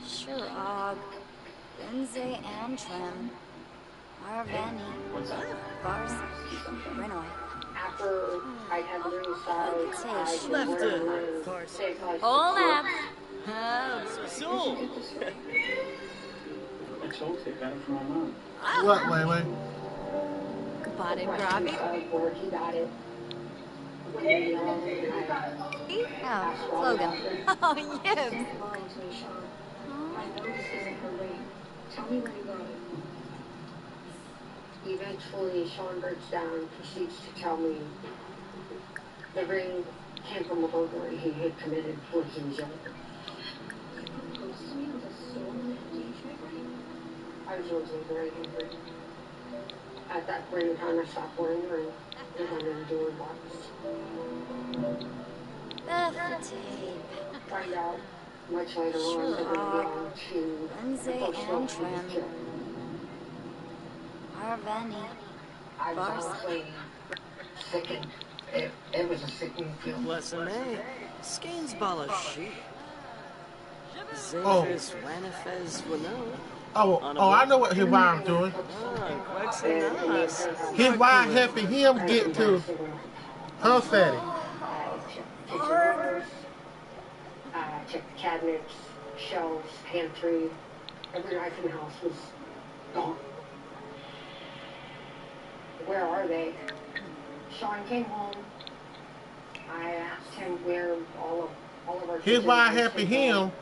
Shirag, Benze and Trim, Arvani, Bars, Renoy. After I had the ring sized, I left it. Hold up. So. I told you, I got it from my mom. What, Wait? Bought it, Grabby? Where he got it. Oh, Logan. Oh, yes. I know this isn't her ring. Tell me where you got it. Eventually, Sean breaks down and proceeds to tell me the ring came from a burglary he had committed when he was younger. I was originally very angry. At that point in time, I stopped wearing the ring and went into a box. That's the tape. Find out much later on that it belonged to the first one he was killed. Arvani. I was honestly sickened. It was a sickening feeling. Bless him, eh? Skane's balashi. Oh. Zafis, Wanafes, Wano. Oh, I know what his wife doing. His wife helping him get to her setting. Checked the cabinets, shelves, pantry. Every knife in the house was gone. Where are they? Sean came home. I asked him where all of our His wife helping him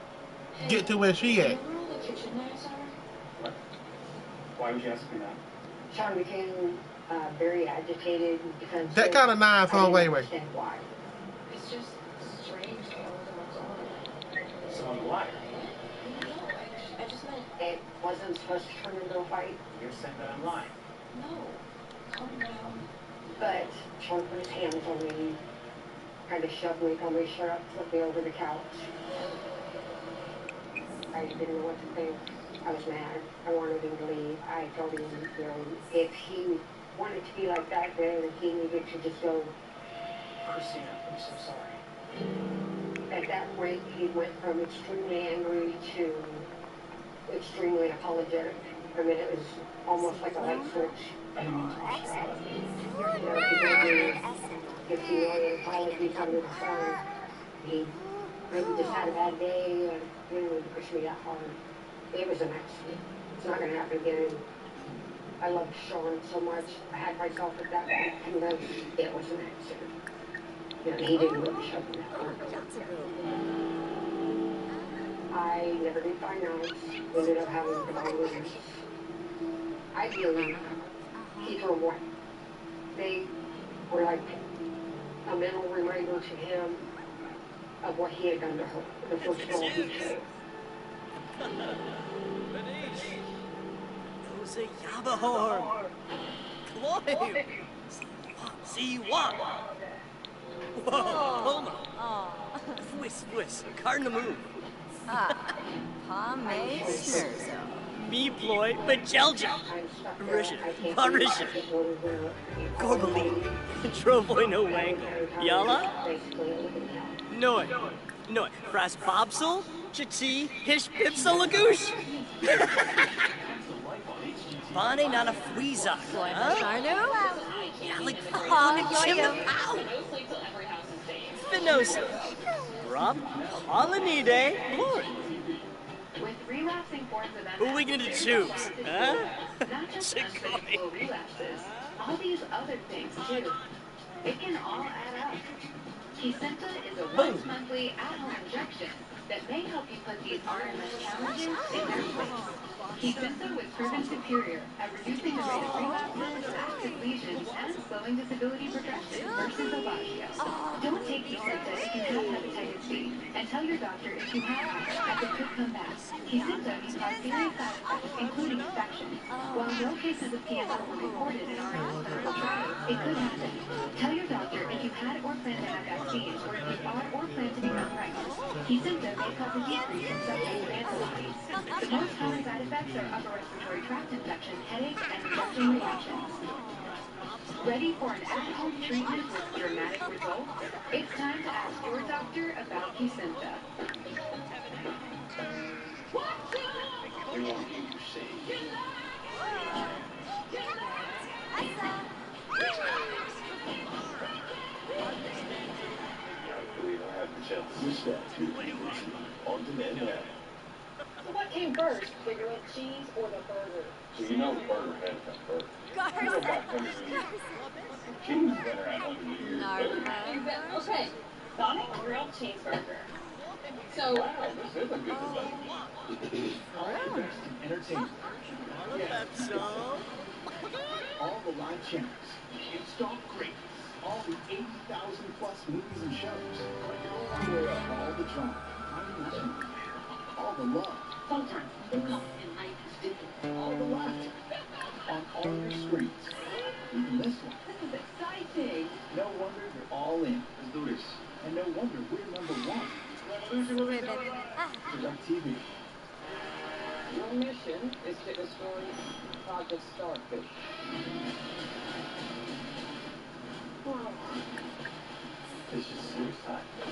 get to where she at. What? Why would you ask me that? Sean became very agitated because That kind of knife on why. It's just strange that all of them are gone. Someone's a liar. No, I just meant... It wasn't supposed to turn into a fight. You're saying that I'm lying. No. Calm down. But Sean put his hands on me, kind of shoved me, told me to shut up, flipped me over the couch. I didn't know what to think. I was mad. I wanted him to leave. I told him, if he wanted to be like that, then he needed to just go. Christina, I'm so sorry. At that point, he went from extremely angry to extremely apologetic. I mean, it was almost like a light switch. I don't mean to push that. He gave me 50 million apologies under the sun. He maybe just had a bad day and didn't really push me that hard. It was an accident. It's not going to happen again. I loved Sean so much. I had myself at that point convinced it was an accident. You know, he didn't really shove me that hard. I never did find knives. Ended up having to buy wounds. Ideally, he threw them away. They were like a mental reminder to him of what he had done to her, the first girl he killed. Say Yabahorn. Climb. See what? Whoa, hold on. Whisk, cardamom. Pomade Scherzo. Me ploy, Bajelja. Barisha. Gorbali. Trovoy no wangle. Yala? Noi. Fras Bobsel. Chiti. Hish Bipsa Lagoosh. Bonnie not a Fweezak. Sharnu? Yalik. Yo-yo. Finosa. Rob. Polinide. Lord. With relapsing forms of MS, Who are we gonna choose? Huh? not just unpredictable relapses, all these other things too. It can all add up. Kesimpta is a once-monthly at-home injection that may help you put these RMS challenges in their place. Kesimpta was proven superior at reducing the rate of relapses, active lesions, and slowing disability progression versus Aubagio. Don't take Kesimpta if you have hepatitis B, and tell your doctor if you have it, as it could come back. Kesimpta can cause serious side effects, including infection. While no cases of TMR were reported in RMS clinical trials, it could happen. Tell your doctor if you had or plan to have vaccines, or if you are or plan to become pregnant. Kesimpta may cause a decrease in subjective antibodies. The most common side effects are upper respiratory tract infection, headache, and injection reactions. Ready for an at-home treatment with dramatic results? It's time to ask your doctor about Kesimpta. We won't hear you say. We don't have the chance. Respect to on demand now. So what came first, the grilled cheese or the burger? So you know the burger had to come first. You go back 100 years. Cheese been around 100 years. Okay, Sonic grilled cheeseburger. So, Wow, this is a good debate. All the best in entertainment. All the live channels. Can't stop greatness. All the 80,000 plus movies and shows. All the drama. All the love. Sometimes the cup in life is different. All the laughter. On all your screens. Even this one. this is exciting. No wonder you're all in. Let's do this. And no wonder we're number one. TV. Your mission is to destroy Project Starfish. It's just suicide. I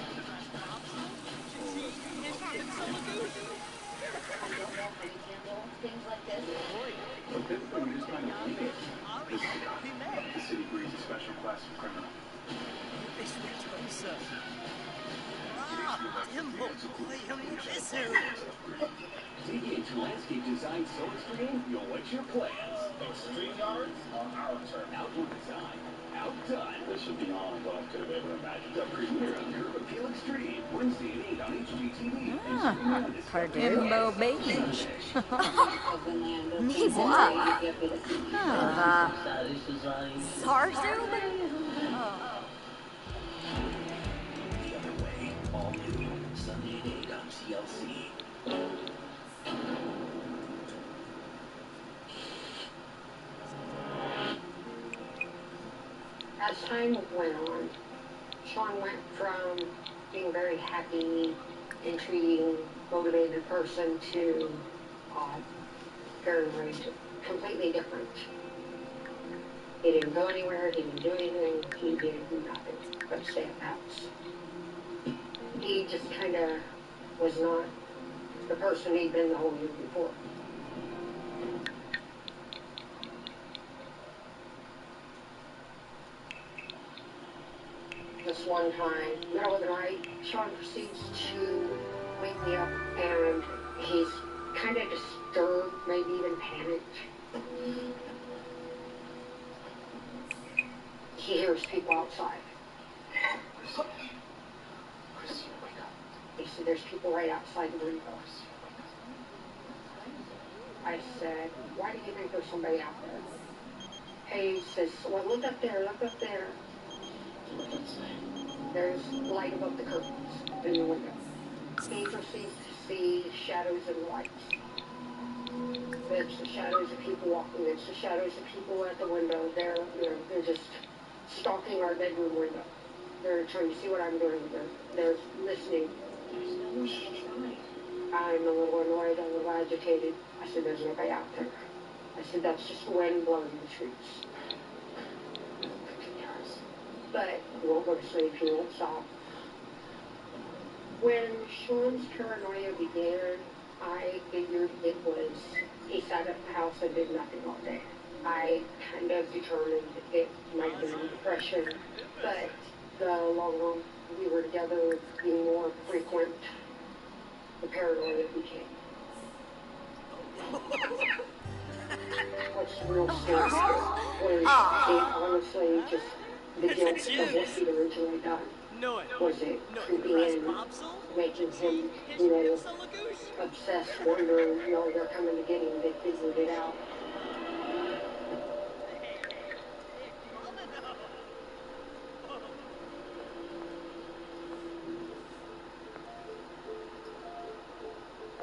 don't know how you handle things like this. Well, typically we just kind of wing it. The city breeds a special class of criminal. Deviate to landscape design so extreme, you'll wet your plans. Extreme yards on our turn. Outdoor design. Outdone. This would be beyond what I could have ever imagined. The premiere of Curb Appeal Extreme. Wednesday at 8 on HGTV. Cardimbo Beige. Needs what? Sarzu? All new. Sunday at 8 on TLC. As time went on, Sean went from being a very happy, intriguing, motivated person to very completely different. He didn't go anywhere, he didn't do anything, he did nothing but stay at the house. He just kind of was not the person he'd been the whole year before. This one time, middle of the night, Sean proceeds to wake me up, and he's kind of disturbed, maybe even panicked. He hears people outside. Chris, wake up. He said, there's people right outside the window. I said, why do you think there's somebody out there? He says, well, look up there, look up there. There's light above the curtains in the window. He proceeds to see shadows and lights. It's the shadows of people walking. It's the shadows of people at the window. They're just stalking our bedroom window. They're trying to see what I'm doing. They're listening. I'm a little annoyed, a little agitated. I said, there's nobody out there. I said, that's just the wind blowing the trees. But you won't go to sleep, you won't stop. When Sean's paranoia began, I figured it was, he sat at the house and did nothing all day. I kind of determined it might have been depression, but the longer we were together, the more frequent the paranoia became. What's real serious was honestly just the guilt of what he'd originally done. Was it creeping in, making him, obsessed, wondering, they're coming to get him, they figured it out.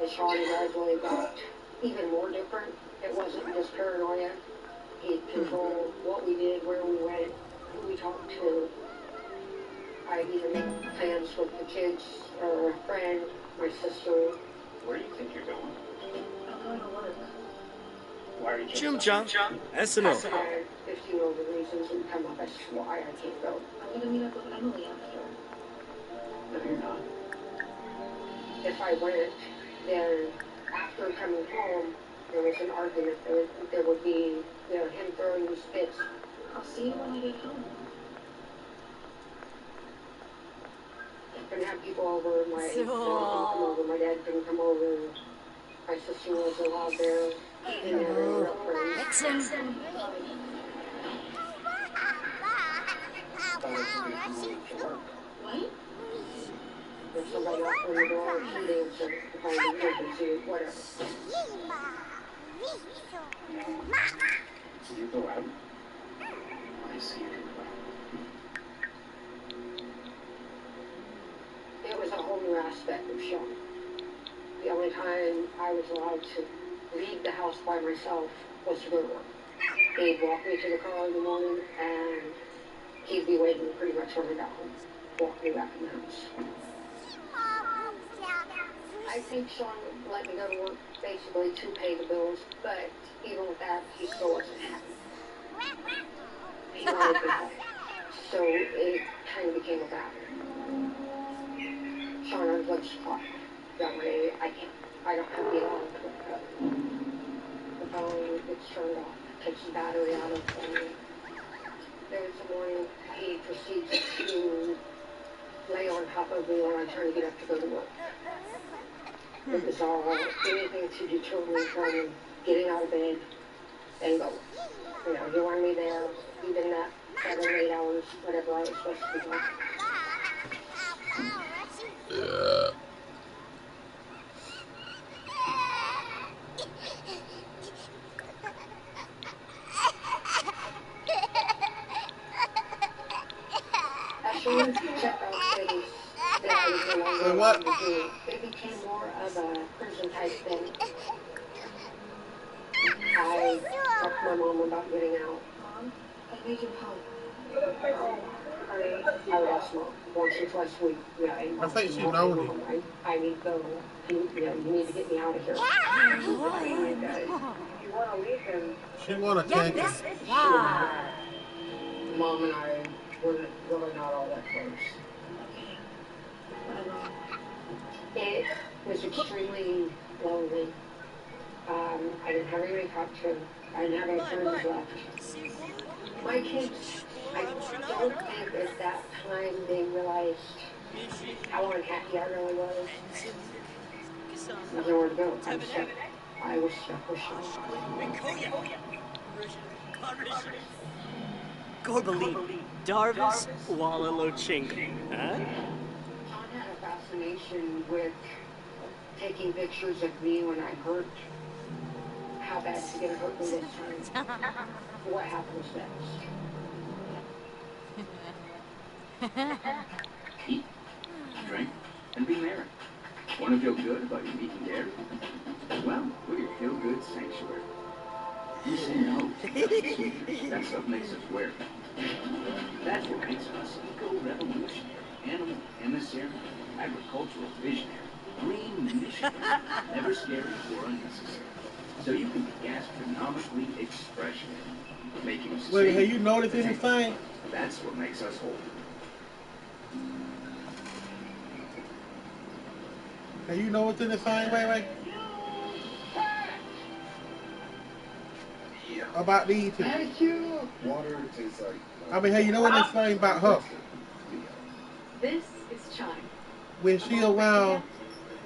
As Sean gradually got even more different, it wasn't just paranoia. He controlled what we did, where we went, who we talked to. I'd even make plans with the kids or a friend, my sister. Where do you think you're going? I'm going to work. Why are you Chumchang, SNL. If you know the reasons would come up as to why I can't go. I'm going to meet up with Emily after. No, you're not. If I went, then after coming home, there was an argument. There would be, him throwing his fits. I'll see you when I get home. Couldn't have people over. My dad couldn't come over. My dad couldn't come over. My sister was allowed there. He didn't have any real friends. What? If somebody knocked on the door, he'd answer. If I was an emergency, whatever. You go out. I see you. It was a whole new aspect of Sean. The only time I was allowed to leave the house by myself was to go to work. He'd walk me to the car in the morning, and he'd be waiting pretty much when I got home. Walk me back in the house. I think Sean would let me go to work basically to pay the bills, but even with that, he still wasn't happy. He wanted me home. So it kind of became a battle. Sean, I'd like to talk. That way I don't have the alarm to wake up. The phone gets turned off, takes the battery out of the phone. There was a morning he proceeds to lay on top of me when I'm trying to get up to go to work. It was all anything to deter me from getting out of bed and go. You wanted me there, even that 7 or 8 hours, whatever I was supposed to be doing. After we checked out things that I was no longer allowed to do, it became more of a prison type thing. I talked to my mom about getting out. Mom, I need your help. I would ask Mom once or twice a week. I think she knows it. I need to go. You need to get me out of here. You want to leave him? She want to take it. Mom and I were really not all that close. It was extremely lonely. I didn't have anybody to talk to. I didn't have any friends left. My kids, I don't think at that time they realized how unhappy I really was. There's nowhere to go. I'm stuck. I was stuck with Sean. Gorbali, Darvis, Wallalochingo. Huh? Sean had a fascination with taking pictures of me when I hurt. How bad's he gonna hurt me this time? What happens next? Eat, drink, and be merry. Want to feel good about your meat and dairy? Well, we're your feel-good sanctuary. We say no to toxic sweeteners. That stuff makes us weary. That's what makes us eco-revolutionary, animal emissary, agricultural visionary, green missionary, never scary or unnecessary. So you can be gastronomically expressionary, making Wait, have you noticed anything? That's what makes us whole. Have you noticed anything, wait? Yeah. About these two? Water tastes like... I mean, have you noticed anything about her? This is Chime. When she around,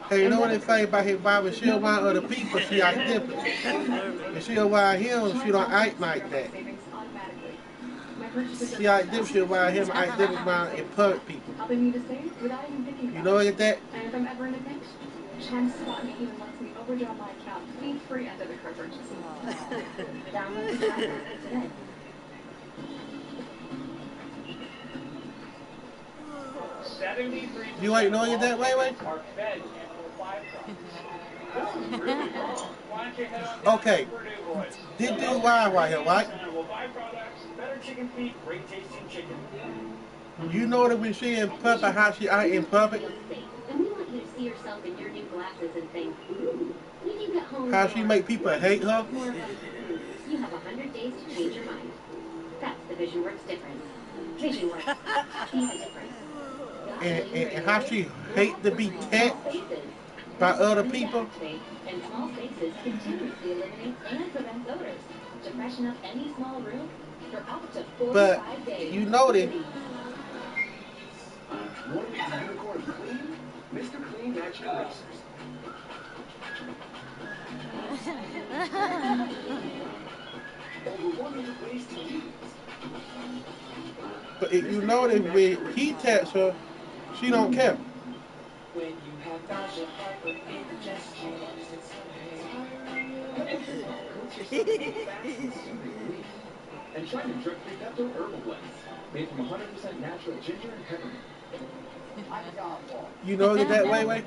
have you know anything about his vibe? When she around other people, she act different. When she around him, she don't act like that. She act different, she around him, act different around in public people. Helping me to save without even thinking about You know what that? And if I'm ever in a pinch, Chime's spot me even lets me overdraw my account fee-free under the card purchase. Download the Chime app today. You ain't knowing it that way? Okay. This dude wild right here, right? You know that when she in public, how she out in public? And we want you to see yourself in your new glasses and think, ooh, when you get home, How she make people hate her? you have 100 days to change your mind. That's the Vision Works difference. Vision Works. Be the difference. And how she hate to be touched by other people. And small spaces continuously eliminate and prevent odors. To freshen up any small room for up to 45 days. You know that. What is the unicorn clean? Mr. Clean Natural Racers. Over 100 ways to use. But if you know that when he touch her, she don't care. When you have nausea, it just changes its and try the Drip Pepto Herbal Blends, made from 100% natural ginger and peppermint. You know that way?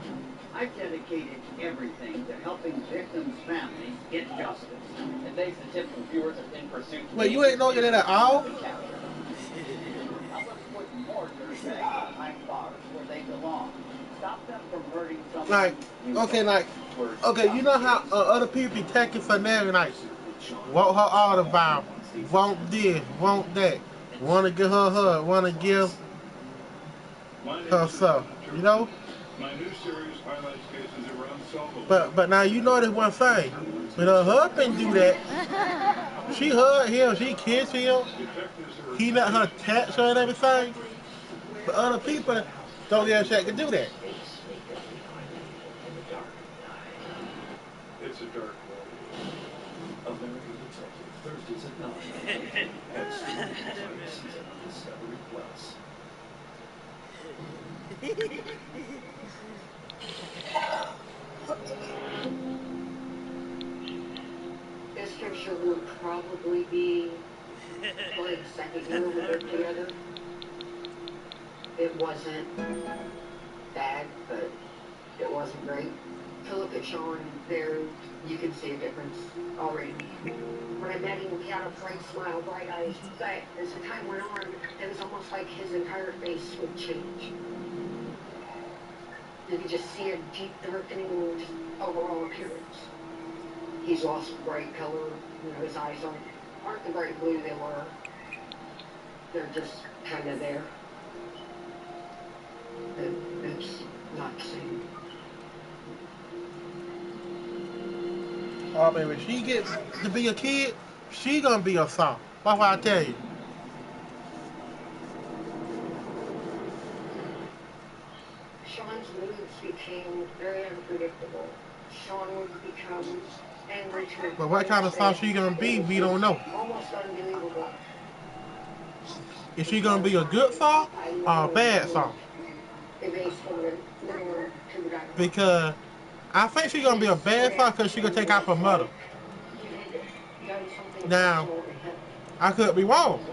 I've dedicated everything to helping victims' families get justice. And thanks to tips from viewers of In Pursuit. Wait, you ain't know that at all? I'll put more dirty behind bars where they belong. Stop them from hurting someone. Okay, you know how other people be taking for very nice. Want her all the vibe, want this, want that, want to give her a hug, want to give her stuff, you know? My new series highlights cases around solvable. But now you know this one thing. When her husband do that, she hug him, she kiss him, he let her touch her and everything. But other people don't get a chance to do that. It's a dark world. American Detective, Thursdays at 9. And streaming season on Discovery Plus. This picture would probably be like the second year we worked together. It wasn't bad, but it wasn't great. To look at Sean there, you can see a difference already. When I met him, he had a bright smile, bright eyes, but as the time went on, it was almost like his entire face would change. You could just see a deep darkening in just overall appearance. He's lost bright color, his eyes aren't the bright blue they were. They're just kind of there. It's not the same. Oh, baby, when she gets to be a kid, she gonna be a star. That's what I tell you. Sean's moods became very unpredictable. Sean would become angry to But what kind of star she gonna be, we don't know. almost unbelievable. Is she gonna be a good star or a bad star? Because I think she's gonna be a bad star because she gonna take out her mother. Now, I could be wrong.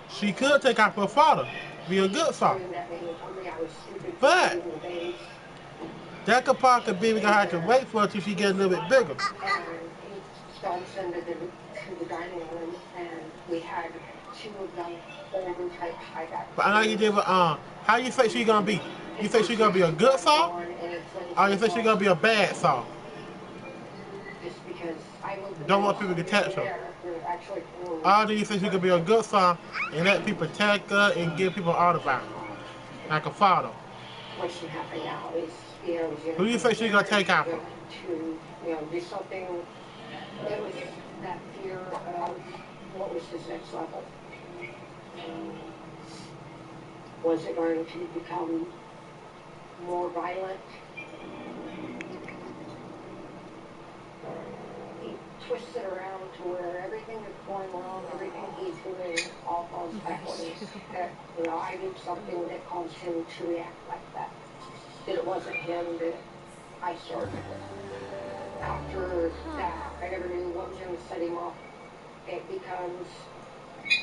She could take out her father, be a good star. But That could probably be we gonna have to wait for it till she get a little bit bigger. And he stomps into the dining room, and we had two of them older types. I got. But I know you did. How you think she gonna be? You think she gonna be a good saw, or you think she gonna be a bad saw? Just because I Don't want people to touch her. Or do you think she could be a good saw and let people protect her and give people autobahn, like a father? What should happen now is, Who do you think she's gonna take out? To, do something. It was that fear of what was his next level. Was it going to become more violent? He twists it around to where everything that's going wrong, everything he's doing, all falls backwards. I did something that caused him to react like that. That it wasn't him that I started with. After that, I never knew what was going to set him off. It becomes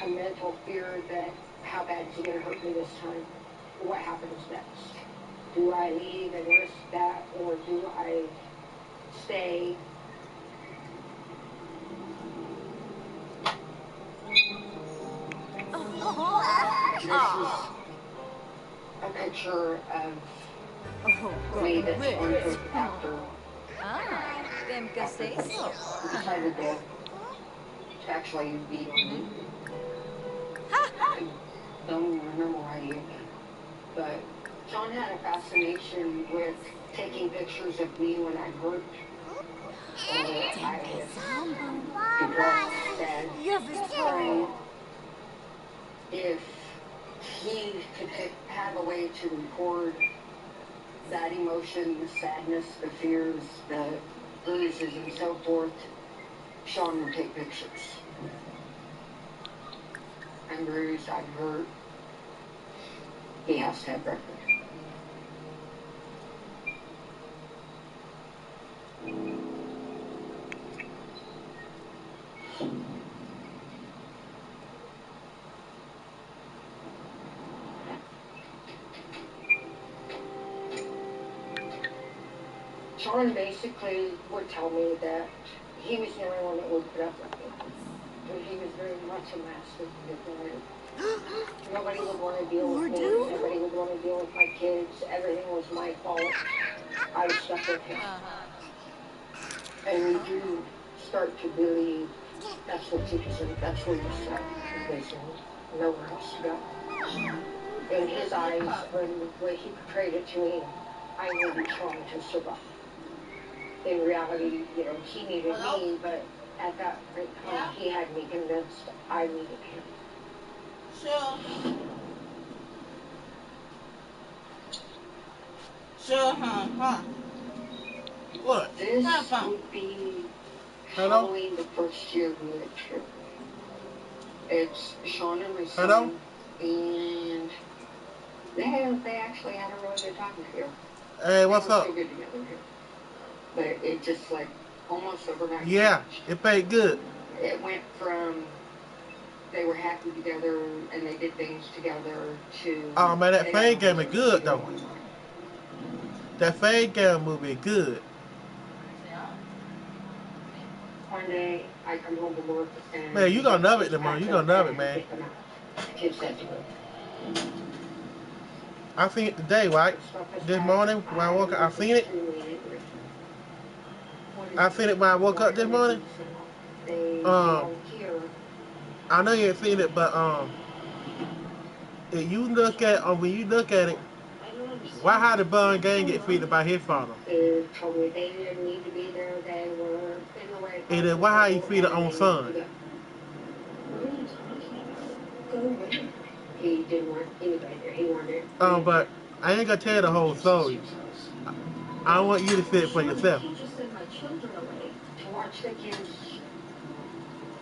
a mental fear that how bad is he going to hurt me this time? What happens next? Do I leave and risk that, or do I stay? This is a picture of me that's on his after. Them que say so. Decided to actually be on me. I don't remember why he did that. But John had a fascination with taking pictures of me when I hurt. Or I was depressed, sad. If he could have a way to record that emotion, the sadness, the fears, the bruises, and so forth, Sean would take pictures. I'm bruised, I'm hurt. He has to have record. Sean basically would tell me that he was the only one that would put up with me. But he was very much a master manipulator. Nobody would want to deal with me. Nobody would want to deal with my kids. Everything was my fault. I was stuck with him. And we do start to believe that's what keeps him. That's where he's stuck. There's nowhere else to go. In his eyes, when the way he portrayed it to me, I needed Sean to survive. In reality, he needed me, but at that point in time, he had me convinced I needed him. Sure, huh? What? This would be Halloween the first year we lived here. It's Sean and my son. And they actually had a really good time here. Hey, what's up? So good together here. But it just like almost overnight. Yeah, it paid good. It went from they were happy together and they did things together to. Oh man, that Fade game is good though. That Fade game movie is good. One day I come home from work and. Man, you gonna love it, man. You gonna love it, man. I seen it today, right? This morning when I woke up, I seen it. I seen it when I woke up this morning. I know you ain't seen it, but if you look at when you look at it, why how the Bun Gang get treated by his father? They told me they didn't need to be there. They were in the way. And then why how he treat her own son? He didn't want anybody there. He wanted. But I ain't gonna tell the whole story. I want you to see it for yourself. To watch the kids,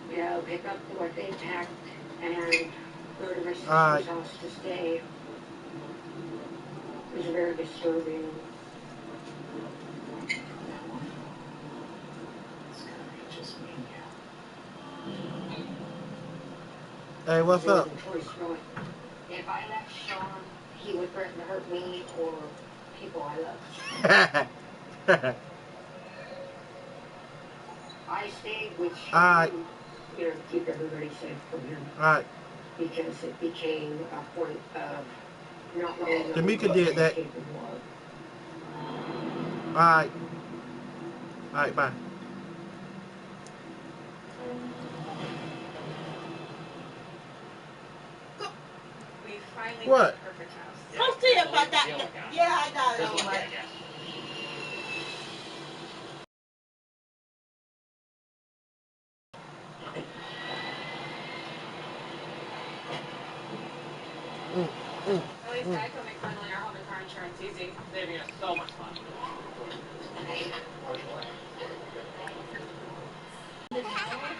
pick up what they packed and go to their sister's house to stay. It was very disturbing. Hey, what's up? If I left Sean, he would threaten to hurt me, or people I love. I stayed with Sean, you know, to keep everybody safe from him. Alright. Because it became a point of not really knowing Tamika what did he was that. capable of. Alright. Alright, bye. We finally What? found the perfect house. Talk to you about that. Yeah, I got it. At least Geico makes bundling our home and car insurance easy, saving us so much money.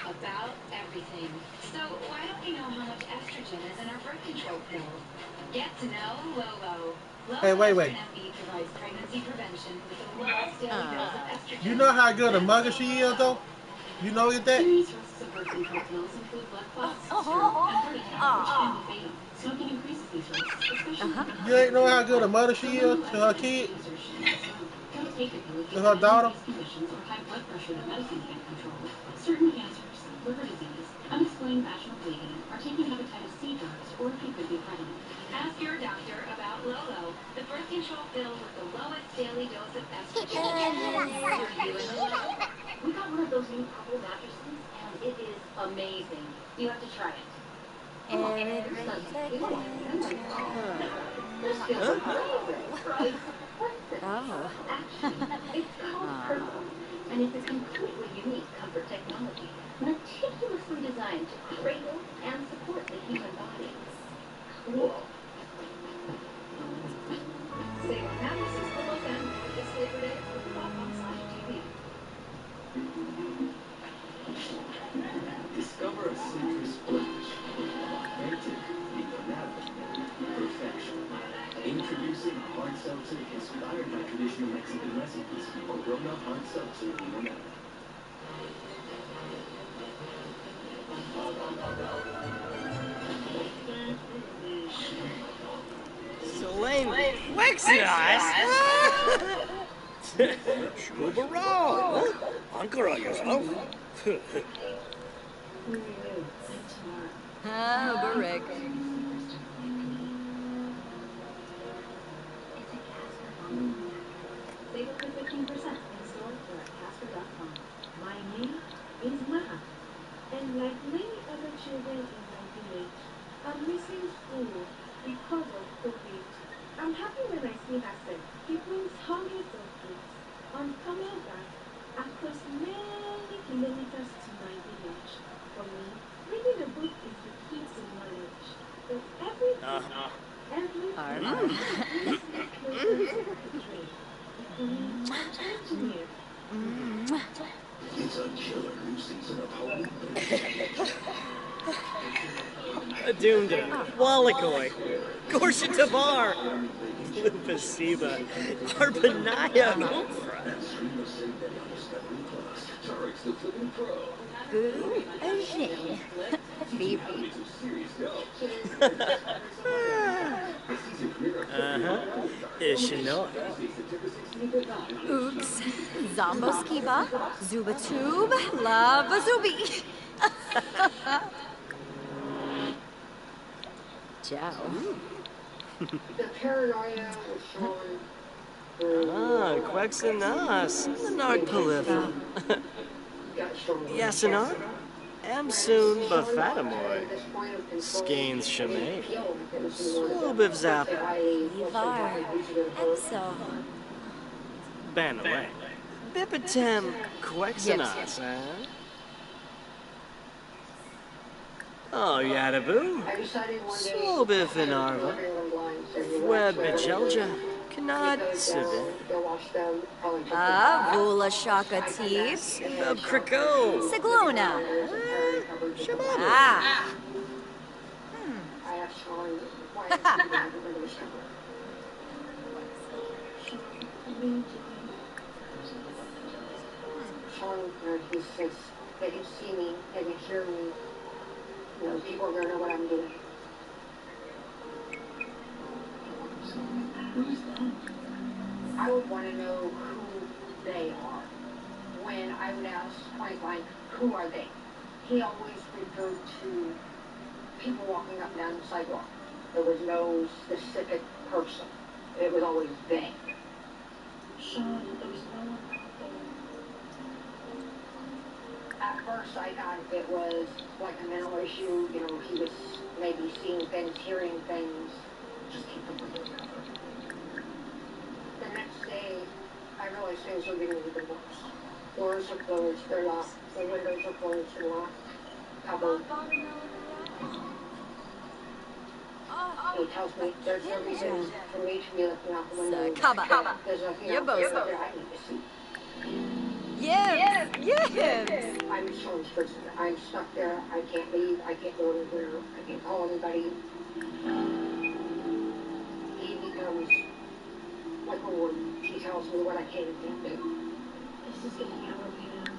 About everything. So why don't we know how much estrogen is in our birth control pill? Get to know Lolo. Hey, wait. Provides pregnancy prevention with the lowest daily dose of estrogen. You know how good a mother she is, though? You know that? Serious risks of birth control pills include blood clots, stroke, and heart attack, which can be fatal. Smoking increases these risks, especially You ain't know how good a mother she is to her kid? To her daughter? conditions or high blood pressure that medicine can't control. Certain cancers, liver disease, unexplained vaginal bleeding, or taking hepatitis C drugs, or if you could be pregnant. Ask your doctor about Lolo, the birth control pill with the lowest daily dose of estrogen. We got one of those new purple mattresses, and it is amazing. You have to try it. It's called Purple, and it's a completely unique comfort technology, meticulously designed to cradle and support the human body. Cool. Save on mattresses, pillows, and more this Labor Day at Purple.com/TV. Discover a citrus splash of authentic, incredible perfection. Introducing hard seltzer inspired by traditional Mexican recipes. Corona hard seltzer limonada. Selene, Wexness! Shkubarao! Ankara yourself. Barrick. Save up to 15% in store or at Casper.com. My name is Maha, and like many other children in my village, I'm missing school because of COVID. I'm happy when I see Hassan. He brings hundreds of books on camel back across many kilometers to my village. For me, reading a book is the key to knowledge. But every time It's a killer new season of Home. Adunda, Walikoi, Gorshitavar, Lupasiba, Arpanaya, Tarek's the Flippin' Pro. Ishinoy. Ooks, Zomboskiba, Zubatube, Lava Zubi. Ciao. The paranoia was showing. Quexanas, Menard Palifa. Yasanar, Amsoon Bafatamoy, Skeins Shamay, Swobiv Zap, Ivar, Exo. Banaway, Bipitem Quexanas, eh? Oh, Yadaboo, Swobiv Inarva, Web Bijelja, Kanad Sibe. Vula Shaka Teeps. Bub Kriko. Sigluna. Shababa. Sean, he says that you see me, that you hear me. You know, people are going to know what I'm doing. I would want to know who they are. When I would ask point blank, who are they? He always referred to people walking up and down the sidewalk. There was no specific person. It was always they. Sean, there was no one out there. At first I thought it was like a mental issue, you know, he was maybe seeing things, hearing things. Just keep the windows covered. The next day, I realized things were getting even worse. Doors are closed, they're locked, the windows are closed and locked, covered. He tells me there's no reason for me to be looking out the window. There's nothing out there that I need to see. Yes! Yes! I'm Sean's prison. I'm stuck there. I can't leave. I can't go anywhere. I can't call anybody. He becomes like a warden. He tells me what I can and can't do. This is getting out of hand.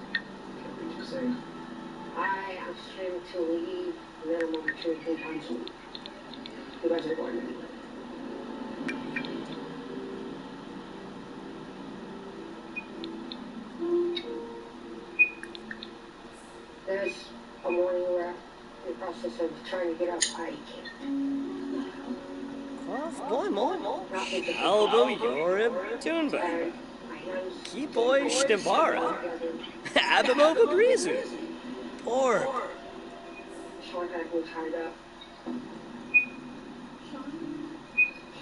What did you say? I asked him to leave minimum 2 or 3 times a week. He wasn't going to leave. There's a morning where in the process of trying to get up, I can't. Kvav boimo, Shalbo Yorib Tunber, Kiboy Shtembara, Abimova Brizu, Pork. Sean had me tied up.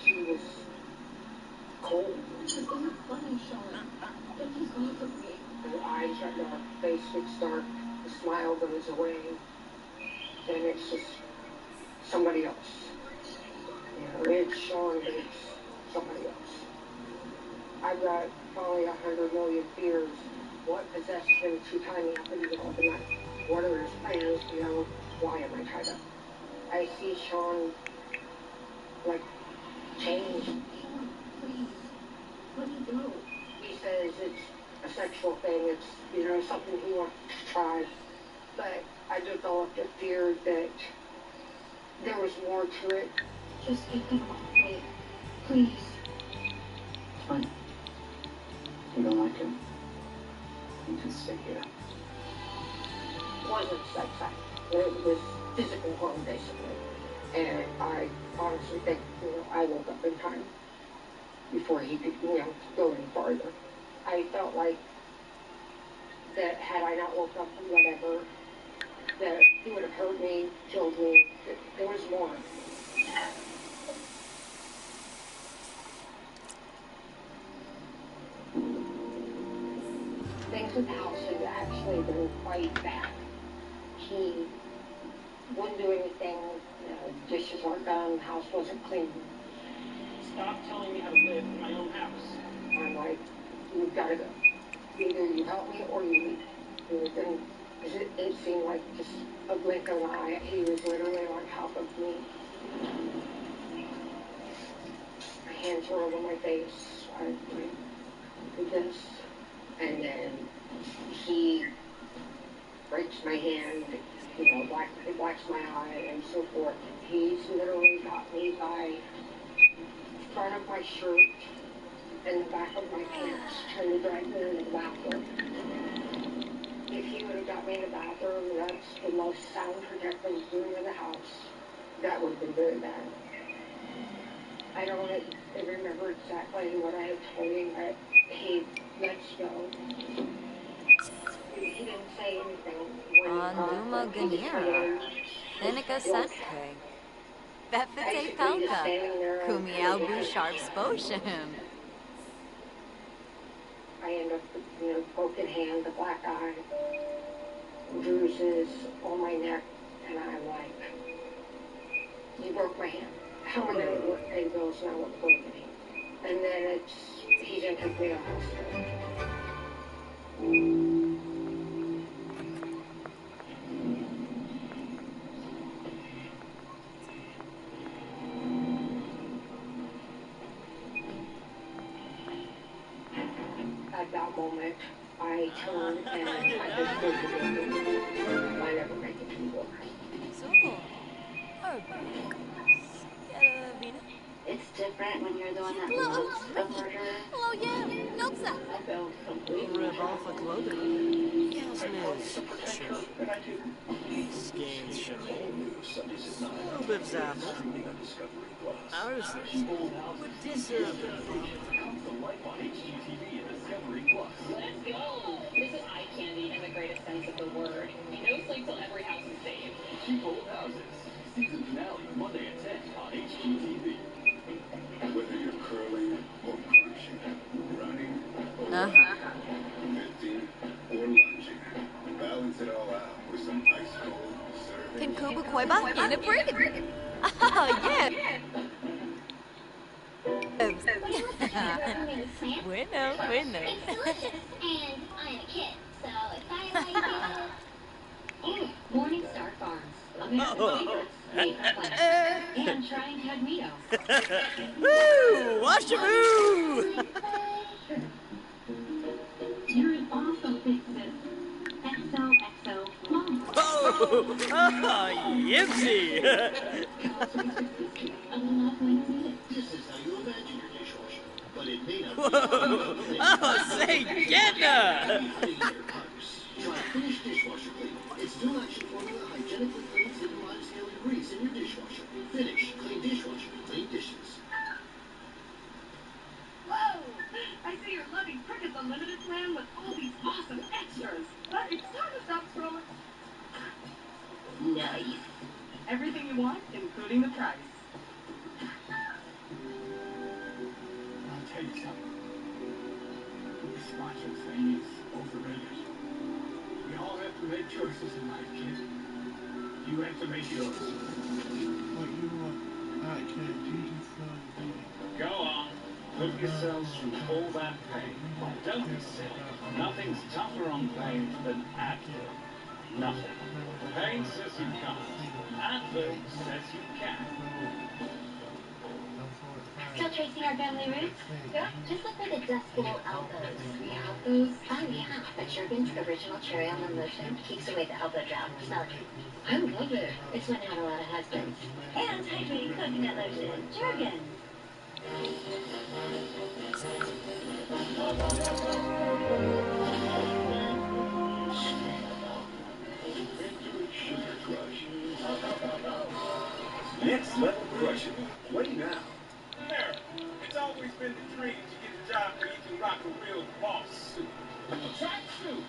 He was cold. It's not funny, Sean. Get these off of me. His eyes are dark, face gets dark, the smile goes away. Then it's just somebody else. You know, it's Sean, but it's somebody else. I've got probably 100 million fears. What possessed him to tie me up in the middle of the night? What are his plans? You know, why am I tied up? I see Sean, like, change. Sean, please. Let me go. He says it's a sexual thing. It's, you know, something he wants to try. But I developed a fear that there was more to it. Just get them off me. Please. It's fine. You don't like him. You can stay here. It wasn't sex act. It was physical harm, basically. And I honestly think, you know, I woke up in time before he could, you know, go any farther. I felt like that had I not woke up or whatever, that he would have hurt me, killed me. There was more. Things with the house had actually been quite bad. He wouldn't do anything, you know, dishes weren't done, the house wasn't clean. Stop telling me how to live in my own house. I'm like, you've got to go. Either you help me or you leave. And it seemed like just a blink of an eye. He was literally on top of me. My hands were over my face. I did this. And then he breaks my hand, you know, blacks my eye and so forth. He's literally got me by the front of my shirt and the back of my pants trying to drag me into the bathroom. If he would have got me in the bathroom, that's the most sound protected room in the house. That would have been very bad. I don't remember exactly what I had told him, but he lets go. He didn't say anything. Anduma Ganira, Seneca Santke, Befete Palka, Kumialbu Sharp Sposhim. I end up with, you know, broken hand, the black eye, bruises on my neck, and I'm like, you broke my hand. How am I going to pay bills now with a broken hand? And then he's going to take me to the hospital. At that moment, I turned and I just closed the door. I never make it to the door. So, Urban. Get a vina? It's different. upset when you're the one that loves the murderer. Hello, yeah. Milksa. I felt completely Revolver clothing. Yasmin's sure. Skeins Shemaine. Rubiv's apple. Ours is. Would deserve it. Let's go! This is eye candy in the greatest sense of the word. No sleep till every house is saved. Keep old houses. Season finale Monday at 10 on HGTV. Whether you're curling or crunching, running or lifting or lunging, balance it all out with some ice cold serving. Pinkuba Koiba in a break. Oh, yeah. Bueno. It's delicious, and I'm a kid, so if I like Morning Star Farms. American favorites made from plants. And try incognito. Woo! Washaboo! You're an awesome fixer. XOXO mom. Oh, Yipsy! I love when you eat it. This is how you imagine your dishwasher, but it may not be. Oh, say, Getna! Try Finish Dishwasher Clean. It's dual action formula hygienically cleans hidden live scaly grease in your dishwasher. Finish Clean Dishwasher. Clean dishes. Whoa! I see you're loving Cricket's unlimited plan with all these awesome extras. But it's time to stop scrolling. Nice. Everything you want, including the price. I'll tell you something. This watching thing is overrated. We all have to make choices in life, kid. You have to make yours. What you want? I can't do this for you. Go on. Put yourselves through all that pain. Don't be silly. Nothing's tougher on pain than adverb. Nothing. Pain says you can't. Adverb says you can. Still tracing our family roots? Yeah. Just look for the Dust Bowl elbows. The elbows? Oh yeah. The Jergens original cherry almond lotion keeps away the elbow drought. Smell it. I love it. It's when I had a lot of husbands. And hydrating coconut lotion. Jergens. Sugar Crush. Next level crushing. Play now. There. It's always been the dream to get a job where you can rock a real boss suit. A track suit.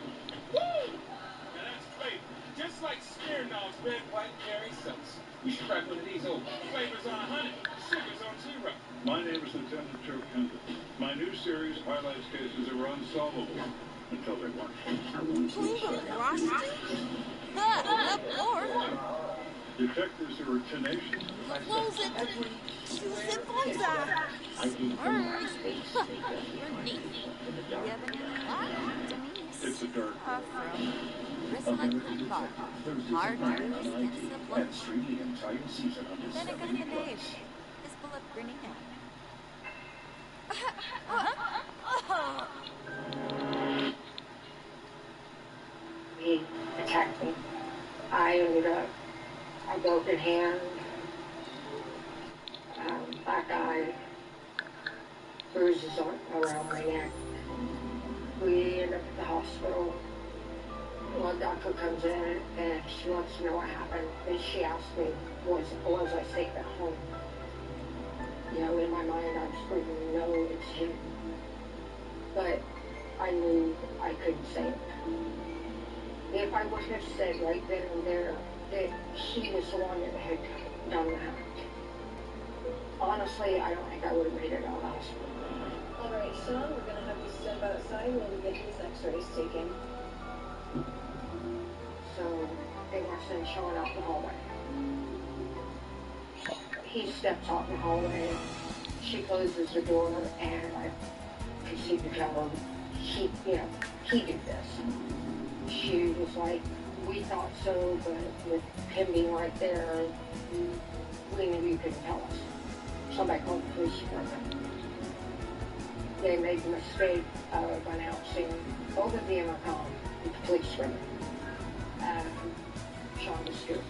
Woo! Now that's flavor. Just like Smirnoff's red, white, berry seltzer. We should crack one of these old flavors on 100, sugars on 0. My name is Lieutenant Turk Hendon. My new series highlights cases that were unsolvable until they weren't. Detectives who were tenacious. Close it. It's a dark Hard news against the blood. Stream the entire season under Then it could be Dave. His bullet grenade. He attacked me. I ended up a broken hand, black eye, bruises around my neck. We end up at the hospital. One doctor comes in and she wants to know what happened. And she asked me, was I safe at home? You know, in my mind I was screaming, no, it's him. But I knew I couldn't say it. If I wouldn't have said right then and there that he was the one that had done that, honestly, I don't think I would have made it out of the hospital. All right, Sean, we're going to have you step outside while we get these x-rays taken. So they were sent Sean out the hallway. He steps out the hallway. She closes the door, and I proceed to tell him he did this. She was like, we thought so, but with him being right there, we knew you couldn't tell us. Somebody called the police department. They made the mistake of announcing over the intercom the police screaming. Sean was killed.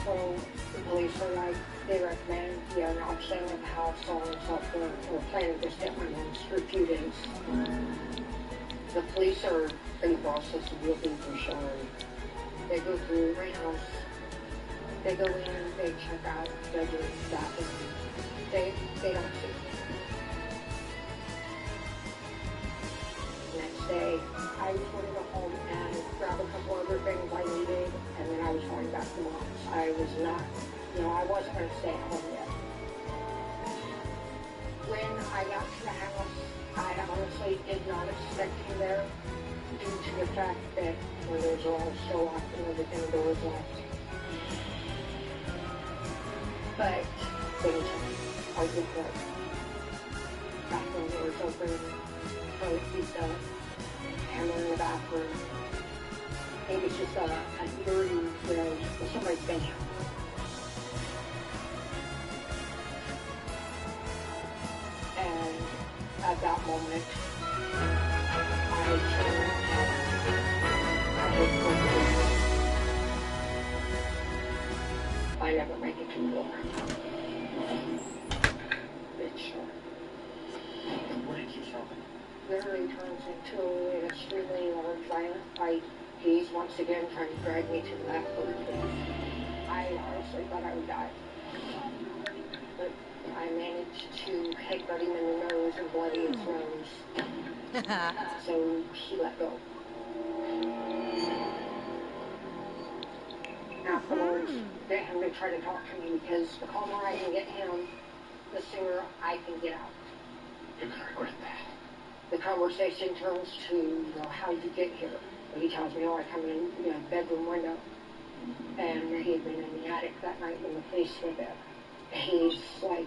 So the police are like, they recommend, not staying at the house, so on and so forth. We're planning to stay at my mom's for a few days. The police are in the process of looking for Sean. They go through my house. They go in, they check out bedrooms, bathrooms. They don't see. Next day, I was going to go home and grab a couple other things I needed, and then I was going back to mom's. I was not, I wasn't going to stay at home yet. When I got to the house, I honestly did not expect him there due to the fact that windows are all still locked and everything, the door was locked. But things are different. Bathroom doors open, toilet seats up, camera in the bathroom. It was just a dirty, somebody's been here. And at that moment, I turned. I never make it to the door. Bitch. What did you tell him? Literally turns into an extremely large violent fight. He's once again trying to drag me to the back door. I honestly thought I would die. But I managed to headbutt him in the nose and bloody his nose. So he let go. Afterwards, get him to try to talk to me because the calmer I can get him, the sooner I can get out. You're gonna regret that. The conversation turns to, how did you get here? He tells me, I come in, bedroom window. And he had been in the attic that night when the police were there. He's like,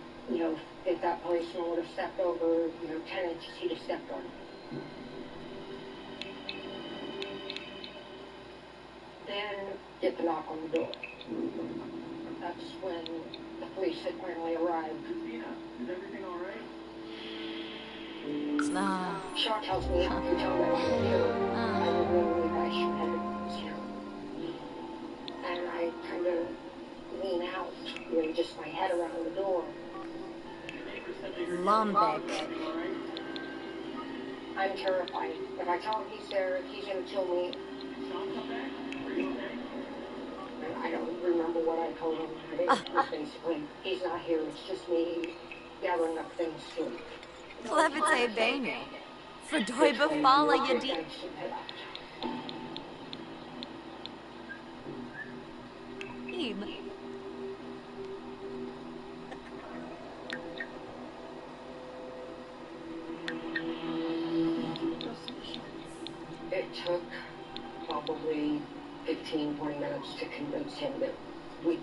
if that policeman would have stepped over, 10 inches, he'd have stepped on him. Then get the knock on the door. That's when the police had finally arrived. Christina, is everything all right? It's not. Sean tells me if you tell them I'm here, I will literally bash your head against here. And I kind of lean out, just my head around the door. Lambic. I'm terrified. If I tell him he's there, he's going to kill me. I don't remember what I told him. I think it was basically, he's not here, it's just me gathering up things to him. Levite bene. Verdoi befala je die. Ib. It took probably 15, 20 minutes to convince him that we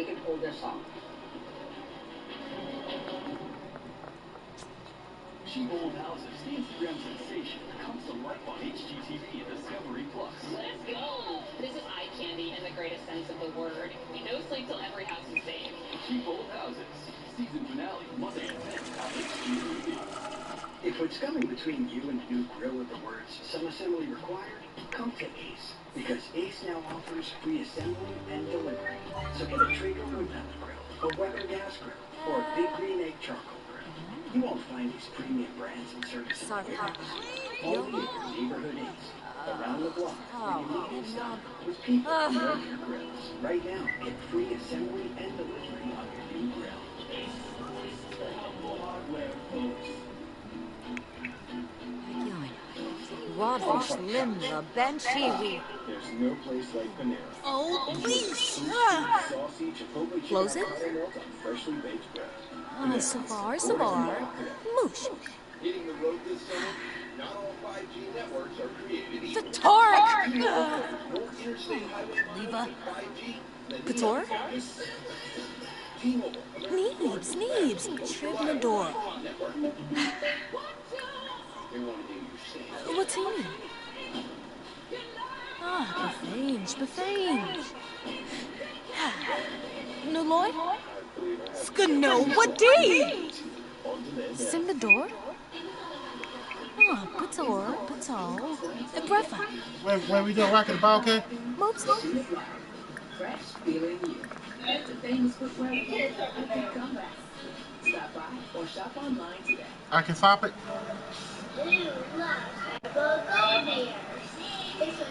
could pull this off. Cheap old houses, the Instagram sensation, comes to life on HGTV and Discovery Plus. Let's go! This is eye candy in the greatest sense of the word. No sleep till every house is saved. Cheap old houses, season finale, Monday at 10 on HGTV. If it's coming between you and a new grill with the words "some assembly required," come to Ace. Because Ace now offers free assembly and delivery. So get a Traeger wood pellet grill, a Weber gas grill, or a Big Green Egg charcoal grill. You won't find these premium brands and services everywhere. Only at Neighborhood Ace. Around the block, where you meet and stop with people who love your grills. Right now, get free assembly and delivery on your new grill. Ace. The helpful hardware, folks. Rodlish Limla Benchiwi. There's no place like Panera. Oh, please. Close it? Freshly baked bread. Savar. Moosh. Hitting the road this summer, not all 5G networks are created The equal. Tark. More interstate highway Leva. 5G than Pator. T-Mobile. Neebs. Tribnador. They want to do you safe. What's he mean? Befrange. No Lloyd? Skano, what day? Sing the door? Pator. When we do Rock the Ball, okay? Moops. Fresh feeling you. It's a famous footwear with a big comeback. Stop by or shop online today. I can stop it. Ooh, look. Go there. It's